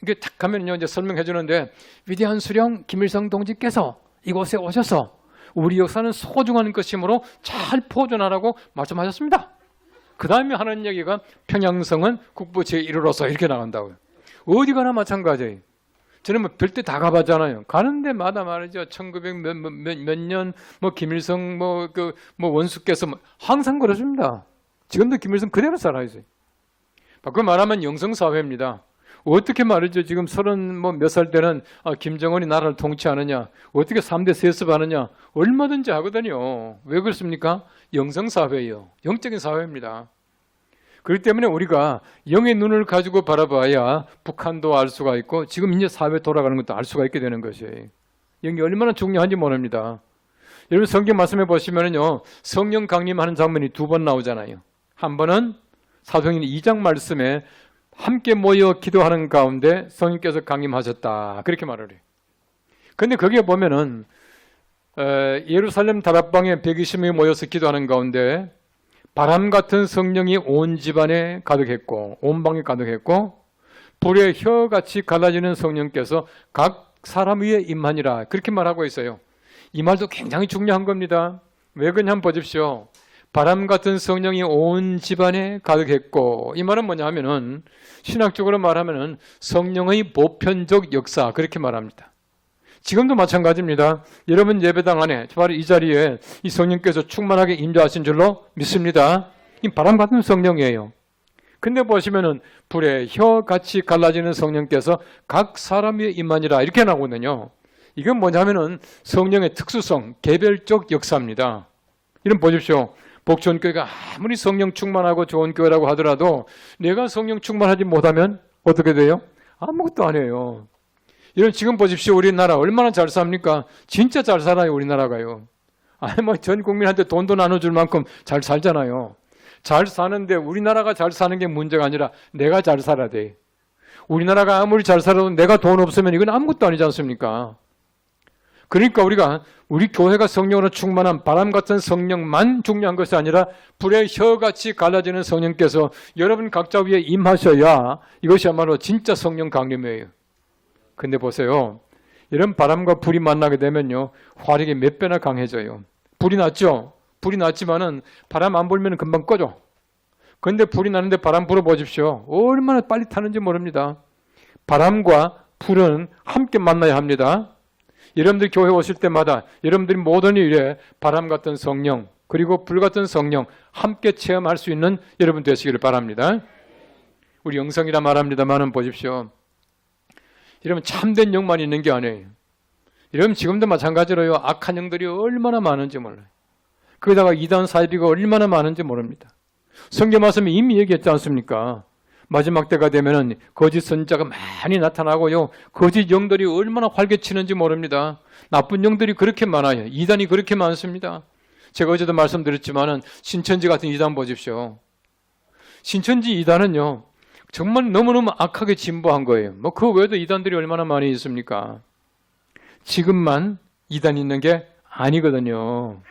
이게 탁 가면요 이제 설명해 주는데 위대한 수령 김일성 동지께서 이곳에 오셔서 우리 역사는 소중한 것이므로 잘 보존하라고 말씀하셨습니다. 그 다음에 하는 얘기가 평양성은 국보 제1호로서 이렇게 나간다고요. 어디 가나 마찬가지예요. 저는 뭐 별데 다 가봤잖아요. 가는 데마다 말이죠. 1900 몇 년 뭐 김일성 뭐 원수께서 항상 그러십니다. 지금도 김일성 그대로 살아있어요. 바꿔 말하면 영성사회입니다. 어떻게 말이죠? 지금 30 몇 살 때는 김정은이 나라를 통치하느냐, 어떻게 3대 세습하느냐, 얼마든지 하거든요. 왜 그렇습니까? 영성사회예요. 영적인 사회입니다. 그렇기 때문에 우리가 영의 눈을 가지고 바라봐야 북한도 알 수가 있고 지금 이제 사회 돌아가는 것도 알 수가 있게 되는 것이에요. 영이 얼마나 중요한지 모릅니다. 여러분 성경 말씀해 보시면은요, 성령 강림하는 장면이 2번 나오잖아요. 한 번은 사도행전 2장 말씀에 함께 모여 기도하는 가운데 성령께서 강림하셨다. 그렇게 말을 해요. 근데 거기에 보면은 예루살렘 다락방에 120명이 모여서 기도하는 가운데 바람 같은 성령이 온 집안에 가득했고 온 방에 가득했고 불의 혀같이 갈라지는 성령께서 각 사람 위에 임하니라. 그렇게 말하고 있어요. 이 말도 굉장히 중요한 겁니다. 왜 그러냐 한번 보십시오. 바람 같은 성령이 온 집안에 가득했고, 이 말은 뭐냐 하면은 신학적으로 말하면은 성령의 보편적 역사, 그렇게 말합니다. 지금도 마찬가지입니다. 여러분 예배당 안에 바로 이 자리에 이 성령께서 충만하게 임재하신 줄로 믿습니다. 이 바람 같은 성령이에요. 근데 보시면은 불의 혀같이 갈라지는 성령께서 각 사람 위에 임하니라 이렇게 나오거든요. 이건 뭐냐면은 성령의 특수성, 개별적 역사입니다. 이런 보십시오. 복촌교회가 아무리 성령 충만하고 좋은 교회라고 하더라도 내가 성령 충만하지 못하면 어떻게 돼요? 아무것도 안 해요. 이런 지금 보십시오. 우리나라 얼마나 잘 삽니까? 진짜 잘 살아요, 우리나라가요. 아니 뭐 전 국민한테 돈도 나눠줄 만큼 잘 살잖아요. 잘 사는데 우리나라가 잘 사는 게 문제가 아니라 내가 잘 살아야 돼. 우리나라가 아무리 잘 살아도 내가 돈 없으면 이건 아무것도 아니지 않습니까? 그러니까 우리 교회가 성령으로 충만한 바람 같은 성령만 중요한 것이 아니라 불의 혀같이 갈라지는 성령께서 여러분 각자 위에 임하셔야 이것이야말로 진짜 성령 강림이에요. 근데 보세요. 이런 바람과 불이 만나게 되면요, 화력이 몇 배나 강해져요. 불이 났죠? 불이 났지만은 바람 안 불면 금방 꺼져. 근데 불이 나는데 바람 불어보십시오. 얼마나 빨리 타는지 모릅니다. 바람과 불은 함께 만나야 합니다. 여러분들 교회 오실 때마다 여러분들이 모든 일에 바람 같은 성령 그리고 불 같은 성령 함께 체험할 수 있는 여러분 되시기를 바랍니다. 우리 영성이라 말합니다만은 보십시오. 여러분 참된 영만 있는 게 아니에요. 여러분 지금도 마찬가지로요. 악한 영들이 얼마나 많은지 몰라요. 거기다가 이단 사이비가 얼마나 많은지 모릅니다. 성경 말씀에 이미 얘기했지 않습니까? 마지막 때가 되면은 거짓 선지자가 많이 나타나고요. 거짓 영들이 얼마나 활개치는지 모릅니다. 나쁜 영들이 그렇게 많아요. 이단이 그렇게 많습니다. 제가 어제도 말씀드렸지만은 신천지 같은 이단 보십시오. 신천지 이단은요. 정말 너무너무 악하게 진보한 거예요. 뭐 그 외에도 이단들이 얼마나 많이 있습니까? 지금만 이단이 있는 게 아니거든요.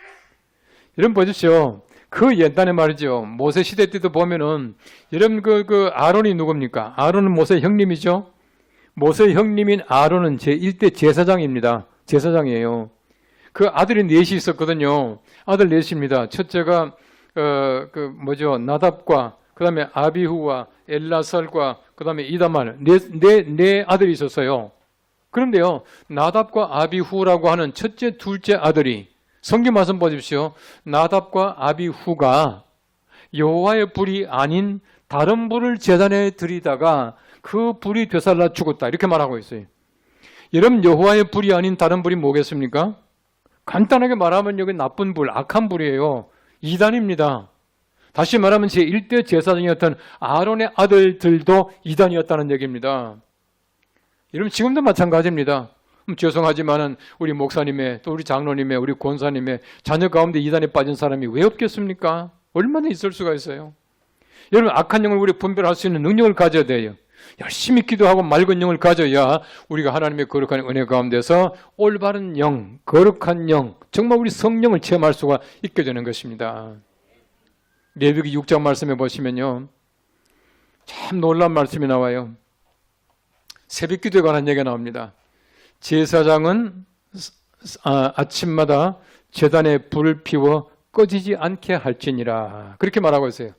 여러분 보십시오. 그 옛날에 말이죠. 모세 시대 때도 보면은 여러분 그 아론이 누굽니까? 아론은 모세 형님이죠. 모세 형님인 아론은 제1대 제사장입니다. 제사장이에요. 그 아들이 넷이 있었거든요. 아들 넷입니다. 첫째가 나답과 그다음에 아비후와 엘라살과 그다음에 이다말 네 아들이 있었어요. 그런데요, 나답과 아비후라고 하는 첫째, 둘째 아들이 성경 말씀 보십시오. 나답과 아비후가 여호와의 불이 아닌 다른 불을 제단에 들이다가 그 불이 되살라 죽었다 이렇게 말하고 있어요. 여러분 여호와의 불이 아닌 다른 불이 뭐겠습니까? 간단하게 말하면 여기 나쁜 불, 악한 불이에요. 이단입니다. 다시 말하면 제1대 제사장이었던 아론의 아들들도 이단이었다는 얘기입니다. 여러분 지금도 마찬가지입니다. 죄송하지만은 우리 목사님의 또 우리 장로님의 우리 권사님의 자녀 가운데 이단에 빠진 사람이 왜 없겠습니까? 얼마나 있을 수가 있어요. 여러분 악한 영을 우리 분별할 수 있는 능력을 가져야 돼요. 열심히 기도하고 맑은 영을 가져야 우리가 하나님의 거룩한 은혜 가운데서 올바른 영, 거룩한 영, 정말 우리 성령을 체험할 수가 있게 되는 것입니다. 레위기 6장 말씀해 보시면요, 참 놀라운 말씀이 나와요. 새벽 기도에 관한 얘기가 나옵니다. 제사장은 아침마다 제단에 불을 피워 꺼지지 않게 할지니라 그렇게 말하고 있어요.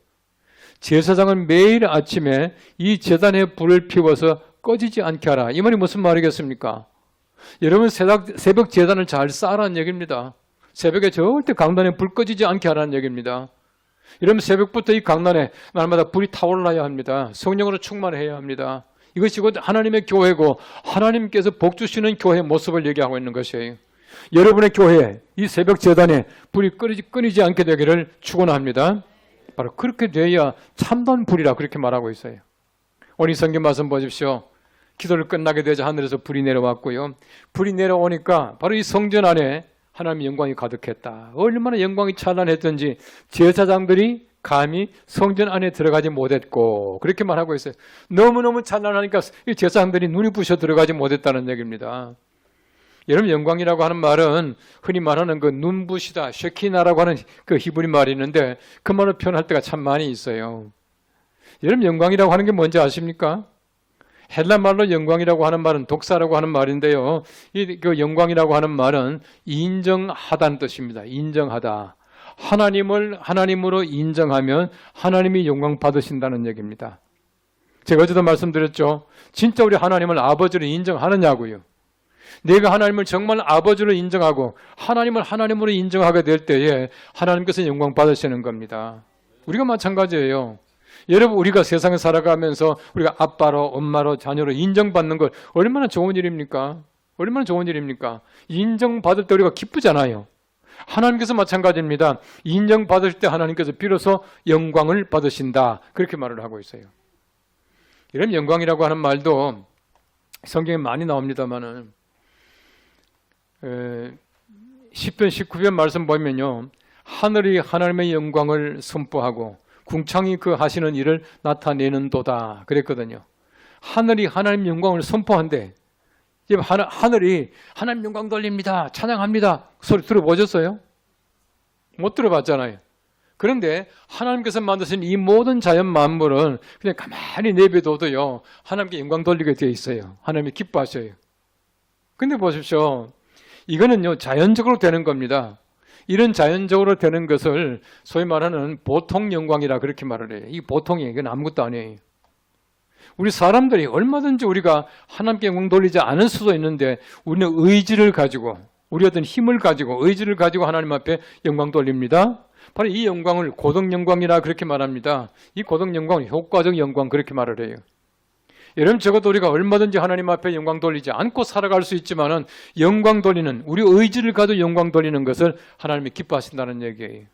제사장은 매일 아침에 이 제단에 불을 피워서 꺼지지 않게 하라. 이 말이 무슨 말이겠습니까? 여러분 새벽 제단을 잘 쌓으라는 얘기입니다. 새벽에 절대 강단에 불 꺼지지 않게 하라는 얘기입니다. 여러분 새벽부터 이 강단에 날마다 불이 타올라야 합니다. 성령으로 충만해야 합니다. 이것이 곧 하나님의 교회고 하나님께서 복 주시는 교회의 모습을 얘기하고 있는 것이에요. 여러분의 교회에 이 새벽 제단에 불이 끊이지 않게 되기를 축원합니다. 바로 그렇게 돼야 참된 불이라 그렇게 말하고 있어요. 오늘 성경 말씀 보십시오. 기도를 끝나게 되자 하늘에서 불이 내려왔고요. 불이 내려오니까 바로 이 성전 안에 하나님의 영광이 가득했다. 얼마나 영광이 찬란했던지 제사장들이 감히 성전 안에 들어가지 못했고 그렇게 말하고 있어요. 너무너무 찬란하니까 이 제사장들이 눈이 부셔 들어가지 못했다는 얘기입니다. 여러분 영광이라고 하는 말은 흔히 말하는 그 눈부시다, 쉐키나라고 하는 그 히브리 말이 있는데 그 말을 표현할 때가 참 많이 있어요. 여러분 영광이라고 하는 게 뭔지 아십니까? 헬라 말로 영광이라고 하는 말은 독사라고 하는 말인데요. 그 영광이라고 하는 말은 인정하다는 뜻입니다. 인정하다. 하나님을 하나님으로 인정하면 하나님이 영광 받으신다는 얘기입니다. 제가 어제도 말씀드렸죠. 진짜 우리 하나님을 아버지로 인정하느냐고요. 내가 하나님을 정말 아버지로 인정하고 하나님을 하나님으로 인정하게 될 때에 하나님께서 영광 받으시는 겁니다. 우리가 마찬가지예요. 여러분 우리가 세상에 살아가면서 우리가 아빠로 엄마로 자녀로 인정받는 것 얼마나 좋은 일입니까? 얼마나 좋은 일입니까? 인정받을 때 우리가 기쁘잖아요. 하나님께서 마찬가지입니다. 인정받을 때 하나님께서 비로소 영광을 받으신다. 그렇게 말을 하고 있어요. 이런 영광이라고 하는 말도 성경에 많이 나옵니다만은 10편 19편 말씀 보면요. 하늘이 하나님의 영광을 선포하고 궁창이 그 하시는 일을 나타내는도다 그랬거든요. 하늘이 하나님 영광을 선포한대. 지금 하늘이 하나님 영광 돌립니다. 찬양합니다. 소리 들어보셨어요? 못 들어봤잖아요. 그런데 하나님께서 만드신 이 모든 자연 만물은 그냥 가만히 내버려둬도요. 하나님께 영광 돌리게 되어 있어요. 하나님이 기뻐하셔요. 근데 보십시오. 이거는요. 자연적으로 되는 겁니다. 이런 자연적으로 되는 것을 소위 말하는 보통 영광이라 그렇게 말을 해요. 이 보통이에요. 이건 아무것도 아니에요. 우리 사람들이 얼마든지 우리가 하나님께 영광 돌리지 않을 수도 있는데 우리는 의지를 가지고 우리 어떤 힘을 가지고 의지를 가지고 하나님 앞에 영광 돌립니다. 바로 이 영광을 고등 영광이라 그렇게 말합니다. 이 고등 영광은 효과적 영광 그렇게 말을 해요. 여러분 적어도 우리가 얼마든지 하나님 앞에 영광 돌리지 않고 살아갈 수 있지만은 영광 돌리는 우리 의지를 가지고 영광 돌리는 것을 하나님이 기뻐하신다는 얘기예요.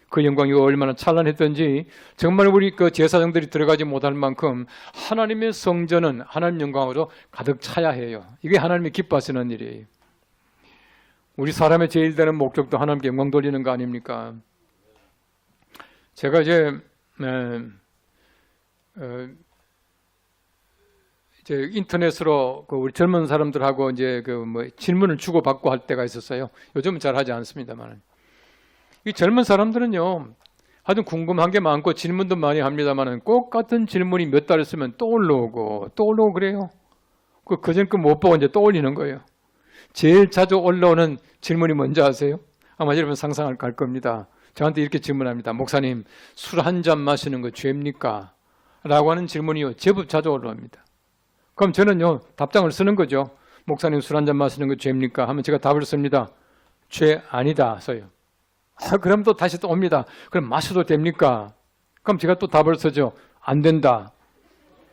그 영광이 얼마나 찬란했던지 정말 우리 그 제사장들이 들어가지 못할 만큼 하나님의 성전은 하나님 영광으로 가득 차야 해요. 이게 하나님이 기뻐하시는 일이에요. 우리 사람의 제일 되는 목적도 하나님께 영광 돌리는 거 아닙니까? 제가 이제 이제 인터넷으로 그 우리 젊은 사람들하고 이제 그 뭐 질문을 주고 받고 할 때가 있었어요. 요즘은 잘 하지 않습니다만, 이 젊은 사람들은요, 하여튼 궁금한 게 많고 질문도 많이 합니다만은 꼭 같은 질문이 몇 달 있으면 또 올라오고 그래요. 그전 거 못 보고 이제 또 올리는 거예요. 제일 자주 올라오는 질문이 뭔지 아세요? 아마 여러분 상상할 겁니다. 저한테 이렇게 질문합니다. 목사님, 술 한 잔 마시는 거 죄입니까? 라고 하는 질문이요, 제법 자주 올라옵니다. 그럼 저는요, 답장을 쓰는 거죠. 목사님, 술 한 잔 마시는 거 죄입니까? 하면 제가 답을 씁니다. 죄 아니다 써요. 그럼 또 다시 또 옵니다. 그럼 마셔도 됩니까? 그럼 제가 또 답을 쓰죠. 안 된다.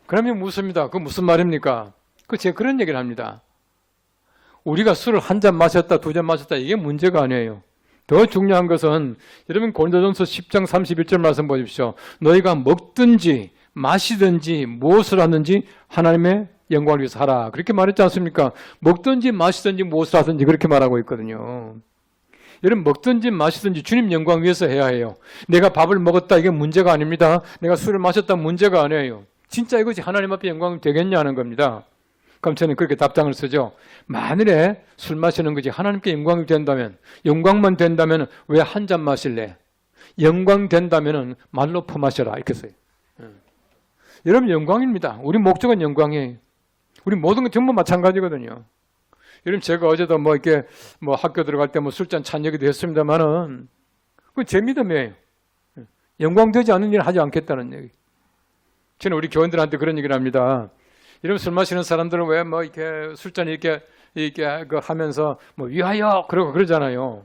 그러면 묻습니다. 그 무슨 말입니까? 제가 그런 얘기를 합니다. 우리가 술을 한 잔 마셨다, 두 잔 마셨다, 이게 문제가 아니에요. 더 중요한 것은 여러분 고린도전서 10장 31절 말씀 보십시오. 너희가 먹든지 마시든지 무엇을 하든지 하나님의 영광을 위해서 하라. 그렇게 말했지 않습니까? 먹든지 마시든지 무엇을 하든지 그렇게 말하고 있거든요. 여러분 먹든지 마시든지 주님 영광 위해서 해야 해요. 내가 밥을 먹었다 이게 문제가 아닙니다. 내가 술을 마셨다 문제가 아니에요. 진짜 이것이 하나님 앞에 영광이 되겠냐 하는 겁니다. 그럼 저는 그렇게 답장을 쓰죠. 만일에 술 마시는 것이 하나님께 영광이 된다면, 영광만 된다면 왜 한 잔 마실래? 영광 된다면 말로 퍼마셔라 이렇게 써요. 여러분 영광입니다. 우리 목적은 영광이에요. 우리 모든 것 전부 마찬가지거든요. 여러분 제가 어제도 뭐 이렇게 뭐 학교 들어갈 때 뭐 술잔 찬 얘기도 했습니다만은 그 제 믿음이에요. 영광되지 않는 일을 하지 않겠다는 얘기. 저는 우리 교원들한테 그런 얘기를 합니다. 여러분 술 마시는 사람들은 왜 뭐 이렇게 술잔 이렇게 그 하면서 뭐 위하여 그러잖아요.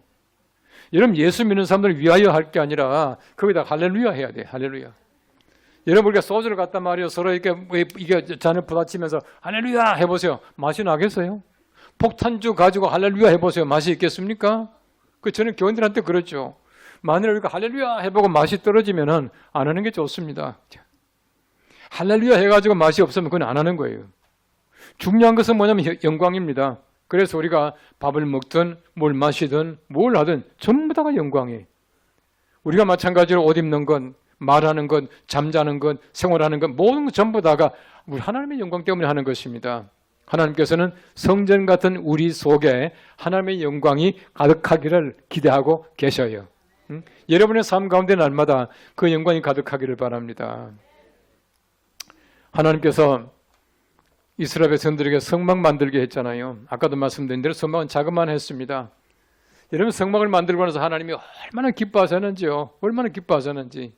여러분 예수 믿는 사람들은 위하여 할 게 아니라 거기다 할렐루야 해야 돼. 할렐루야. 여러분 우리가 소주를 갖다 말이요 서로 이게 잔을 부딪히면서 할렐루야 해보세요. 맛이 나겠어요? 폭탄주 가지고 할렐루야 해보세요. 맛이 있겠습니까? 저는 교인들한테 그렇죠. 만일 우리가 할렐루야 해보고 맛이 떨어지면은 안 하는 게 좋습니다. 할렐루야 해가지고 맛이 없으면 그건 안 하는 거예요. 중요한 것은 뭐냐면 영광입니다. 그래서 우리가 밥을 먹든 뭘 마시든 뭘 하든 전부 다가 영광이에요. 우리가 마찬가지로 옷 입는 건, 말하는 것, 잠자는 것, 생활하는 것 모든 것 전부 다가 우리 하나님의 영광 때문에 하는 것입니다. 하나님께서는 성전 같은 우리 속에 하나님의 영광이 가득하기를 기대하고 계셔요. 여러분의 삶 가운데 날마다 그 영광이 가득하기를 바랍니다. 하나님께서 이스라엘 백성들에게 성막 만들게 했잖아요. 아까도 말씀드린 대로 성막은 자그만 했습니다. 여러분 성막을 만들고 나서 하나님이 얼마나 기뻐하셨는지요. 얼마나 기뻐하셨는지.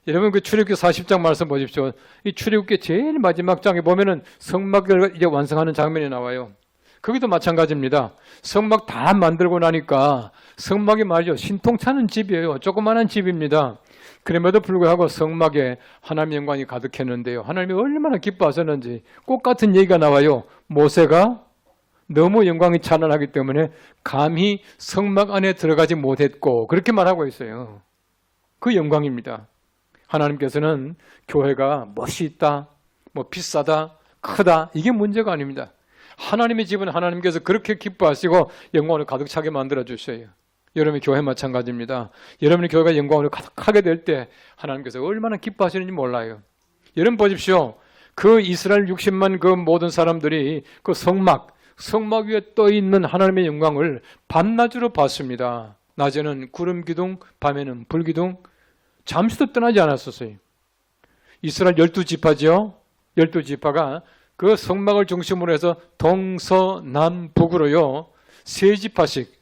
여러분 그 출애굽기 40장 말씀 보십시오. 이 출애굽기 제일 마지막 장에 보면은 성막을 이제 완성하는 장면이 나와요. 거기도 마찬가지입니다. 성막 다 만들고 나니까 성막이 말이죠. 신통차는 집이에요. 조그마한 집입니다. 그럼에도 불구하고 성막에 하나님의 영광이 가득했는데요. 하나님이 얼마나 기뻐하셨는지 꼭 같은 얘기가 나와요. 모세가 너무 영광이 찬란하기 때문에 감히 성막 안에 들어가지 못했고 그렇게 말하고 있어요. 그 영광입니다. 하나님께서는 교회가 멋이 있다, 뭐 비싸다, 크다 이게 문제가 아닙니다. 하나님의 집은 하나님께서 그렇게 기뻐하시고 영광을 가득 차게 만들어 주셔요. 여러분의 교회 마찬가지입니다. 여러분의 교회가 영광으로 가득하게 될 때 하나님께서 얼마나 기뻐하시는지 몰라요. 여러분 보십시오. 그 이스라엘 60만 그 모든 사람들이 그 성막 위에 떠 있는 하나님의 영광을 밤낮으로 봤습니다. 낮에는 구름 기둥, 밤에는 불 기둥, 잠시도 떠나지 않았었어요. 이스라엘 12지파죠. 12지파가 그 성막을 중심으로 해서 동서남북으로요. 세 지파씩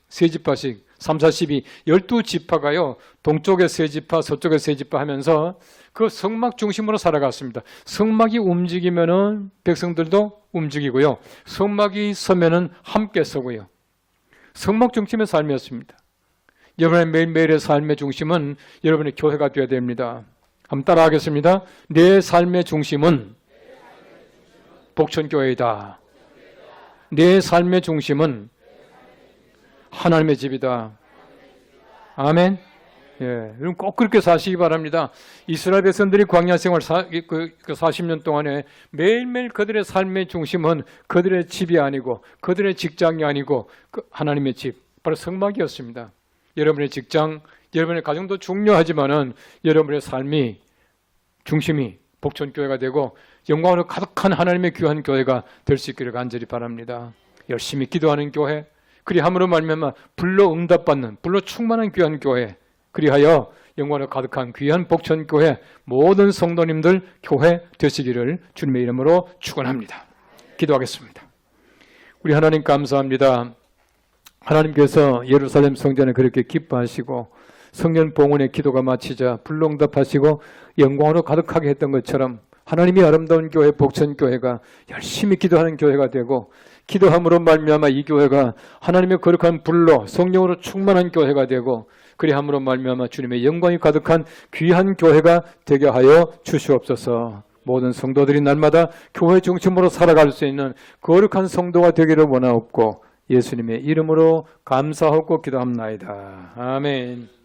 3, 4, 12, 12지파가요. 동쪽에 세 지파, 서쪽에 세 지파 하면서 그 성막 중심으로 살아갔습니다. 성막이 움직이면은 백성들도 움직이고요. 성막이 서면은 함께 서고요. 성막 중심의 삶이었습니다. 여러분의 매일매일의 삶의 중심은 여러분의 교회가 되어야 됩니다. 한번 따라하겠습니다. 내 삶의 중심은 복천교회이다. 내 삶의 중심은 하나님의 집이다. 아멘. 예, 여러분 꼭 그렇게 사시기 바랍니다. 이스라엘 백성들이 광야 생활 40년 동안에 매일매일 그들의 삶의 중심은 그들의 집이 아니고 그들의 직장이 아니고 하나님의 집, 바로 성막이었습니다. 여러분의 직장, 여러분의 가정도 중요하지만은 여러분의 삶이 중심이 복천교회가 되고 영광으로 가득한 하나님의 귀한 교회가 될 수 있기를 간절히 바랍니다. 열심히 기도하는 교회, 그리함으로 말미암아 불로 응답받는, 불로 충만한 귀한 교회, 그리하여 영광으로 가득한 귀한 복천교회 모든 성도님들 교회 되시기를 주님의 이름으로 축원합니다. 기도하겠습니다. 우리 하나님 감사합니다. 하나님께서 예루살렘 성전에 그렇게 기뻐하시고 성년 봉헌의 기도가 마치자 불로 응답하시고 영광으로 가득하게 했던 것처럼 하나님이 아름다운 교회 복천교회가 열심히 기도하는 교회가 되고 기도함으로 말미암아 이 교회가 하나님의 거룩한 불로 성령으로 충만한 교회가 되고 그리함으로 말미암아 주님의 영광이 가득한 귀한 교회가 되게 하여 주시옵소서. 모든 성도들이 날마다 교회 중심으로 살아갈 수 있는 거룩한 성도가 되기를 원하옵고 예수님의 이름으로 감사하고 기도합나이다. 아멘.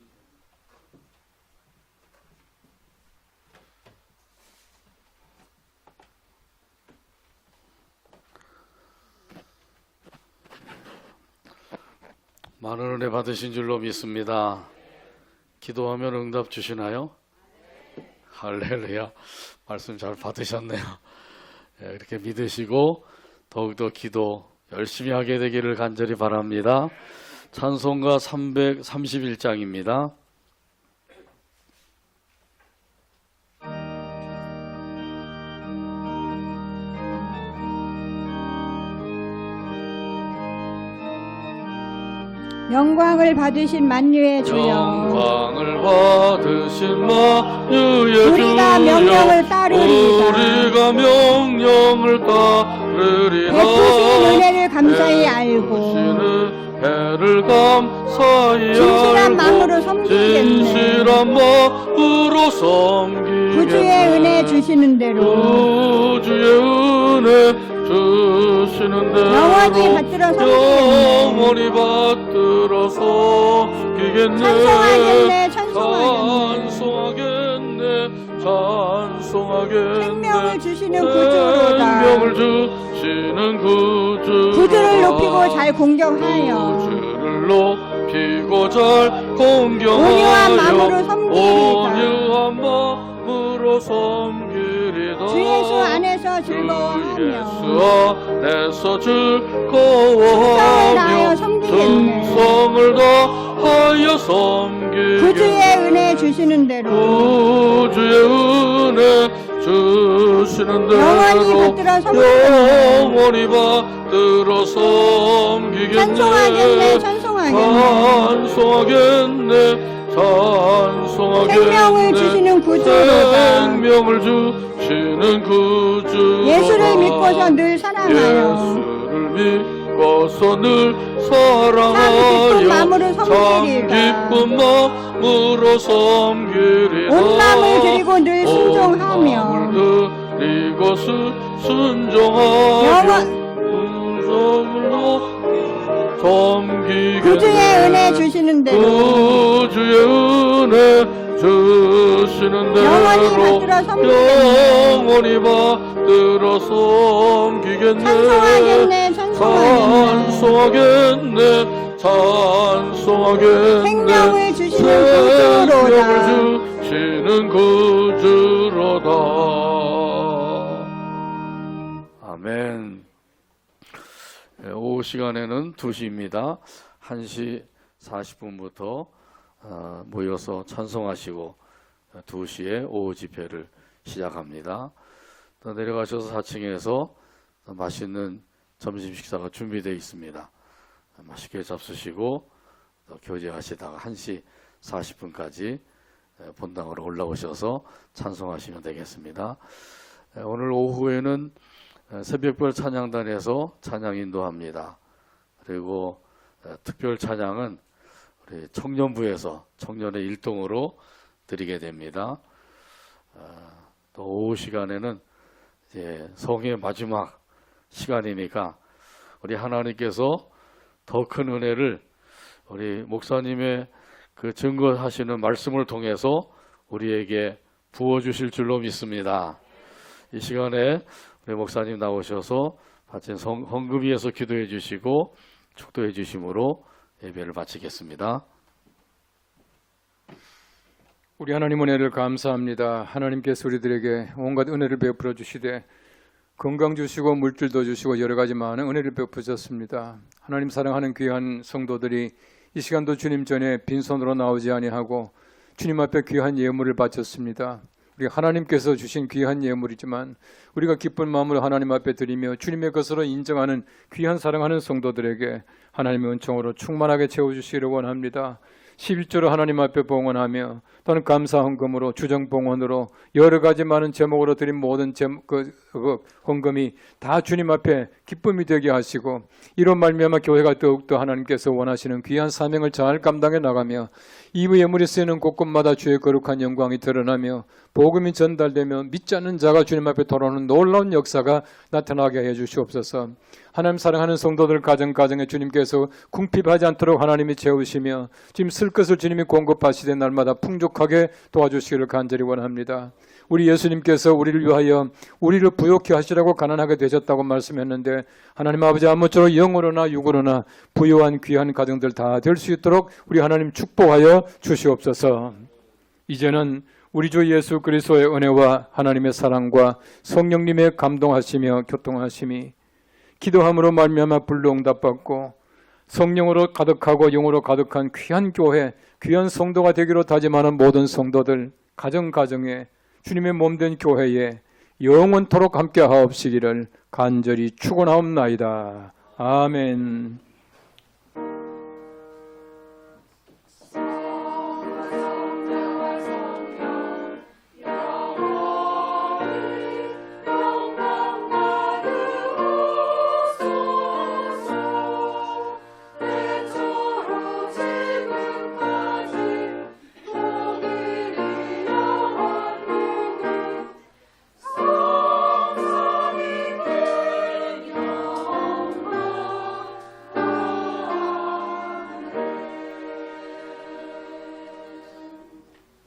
많은 은혜 받으신 줄로 믿습니다. 기도하면 응답 주시나요? 할렐루야. 말씀 잘 받으셨네요. 이렇게 믿으시고 더욱더 기도 열심히 하게 되기를 간절히 바랍니다. 찬송가 331장입니다. 영광을 받으신 만유의 주여, 영광을 받으신 만유의 주여, 우리가 명령을 따르리이다. 우리가 명령을 따르리이다. 베푸신 은혜를 감사히 알고 베푸시는 배를 감사히 진실한 알고 마음으로 섬기겠네. 진실한 마음으로 섬기겠네. 구주의 은혜 주시는 대로 구주의 은혜 주시는 대로 영원히 받들어 섬기겠네. 영원히 받들어 섬기겠네. 찬송하겠네, 찬송하겠네. 찬송하겠네. 생명을 주시는 구주로다. 생명을 주시는 구주. 구주를 높이고 잘 공경하여 구주를 높이고 잘 공경하여 온유한 마음으로 섬기리이다. 온유한 마음으로 섬기리이다. 주 예수 안에서 주 즐거워하며 예수 안에서 충성을 다하여 즐거워하며 섬기겠네. 충성을 다하여 섬기겠네. 구주의 은혜 주시는 대로 구주의 은혜 주시는 대로 영원히 받들어 섬기겠네. 영원히 받들어 섬기겠네. 찬송하겠네, 찬송하겠네. 찬송하겠네. 생명을 주시는 구주로다. 생명을 주시는 구주로다. 예수를 믿고서 늘 사랑하여 예수를 믿고서 늘 참 기쁜 마음으로 섬기리이다. 참 기쁜 마음으로 섬기리이다. 온 마음을 드리고 늘 순종하며 온 마음을 드리고 순종하며 순종으로 섬기겠네. 구주의 은혜 주시는 대로 구주의 은혜 주시는 대로 영원히 받들어 섬기겠네. 영원히 받들어 섬기겠네. 찬송하겠네, 찬송하겠네. 찬송하겠네. 생명을 주시는 구주로다. 생명을 주시는 구주로다. 아멘. 오후 시간에는 2시입니다. 1시 40분부터 모여서 찬송하시고 2시에 오후 집회를 시작합니다. 또 내려가셔서 4층에서 맛있는 점심 식사가 준비되어 있습니다. 맛있게 잡수시고 또 교제하시다가 1시 40분까지 본당으로 올라오셔서 찬송하시면 되겠습니다. 오늘 오후에는 새벽별 찬양단에서 찬양 인도합니다. 그리고 특별 찬양은 우리 청년부에서 청년의 일동으로 드리게 됩니다. 또 오후 시간에는 이제 성의 마지막 시간이니까 우리 하나님께서 더 큰 은혜를 우리 목사님의 그 증거하시는 말씀을 통해서 우리에게 부어주실 줄로 믿습니다. 이 시간에 우리 목사님 나오셔서 바친 헌금위에서 기도해 주시고 축도해 주심으로 예배를 마치겠습니다. 우리 하나님 은혜를 감사합니다. 하나님께서 우리들에게 온갖 은혜를 베풀어 주시되 건강 주시고 물질도 주시고 여러 가지 많은 은혜를 베푸셨습니다. 하나님 사랑하는 귀한 성도들이 이 시간도 주님 전에 빈손으로 나오지 아니하고 주님 앞에 귀한 예물을 바쳤습니다. 우리 하나님께서 주신 귀한 예물이지만 우리가 기쁜 마음으로 하나님 앞에 드리며 주님의 것으로 인정하는 귀한 사랑하는 성도들에게 하나님의 은총으로 충만하게 채워주시기를 원합니다. 11조로 하나님 앞에 봉헌하며 또는 감사 헌금으로 주정 봉헌으로 여러 가지 많은 제목으로 드린 모든 헌금이 다 주님 앞에 기쁨이 되게 하시고 이런 말미암아 교회가 더욱더 하나님께서 원하시는 귀한 사명을 잘 감당해 나가며 이 예물이 쓰이는 곳곳마다 주의 거룩한 영광이 드러나며 복음이 전달되며 믿지 않는 자가 주님 앞에 돌아오는 놀라운 역사가 나타나게 해 주시옵소서. 하나님 사랑하는 성도들 가정가정에 주님께서 궁핍하지 않도록 하나님이 채우시며 지금 쓸 것을 주님이 공급하시되 날마다 풍족하게 도와주시기를 간절히 원합니다. 우리 예수님께서 우리를 위하여 우리를 부욕케 하시라고 가난하게 되셨다고 말씀했는데 하나님 아버지 아무쪼록 영으로나 육으로나 부유한 귀한 가정들 다 될 수 있도록 우리 하나님 축복하여 주시옵소서. 이제는 우리 주 예수 그리스도의 은혜와 하나님의 사랑과 성령님의 감동하시며 교통하심이 기도함으로 말미암아 불로응답받고 성령으로 가득하고 영으로 가득한 귀한 교회, 귀한 성도가 되기로 다짐하는 모든 성도들 가정가정에 주님의 몸된 교회에 영원토록 함께 하옵시기를 간절히 축원하옵나이다. 아멘.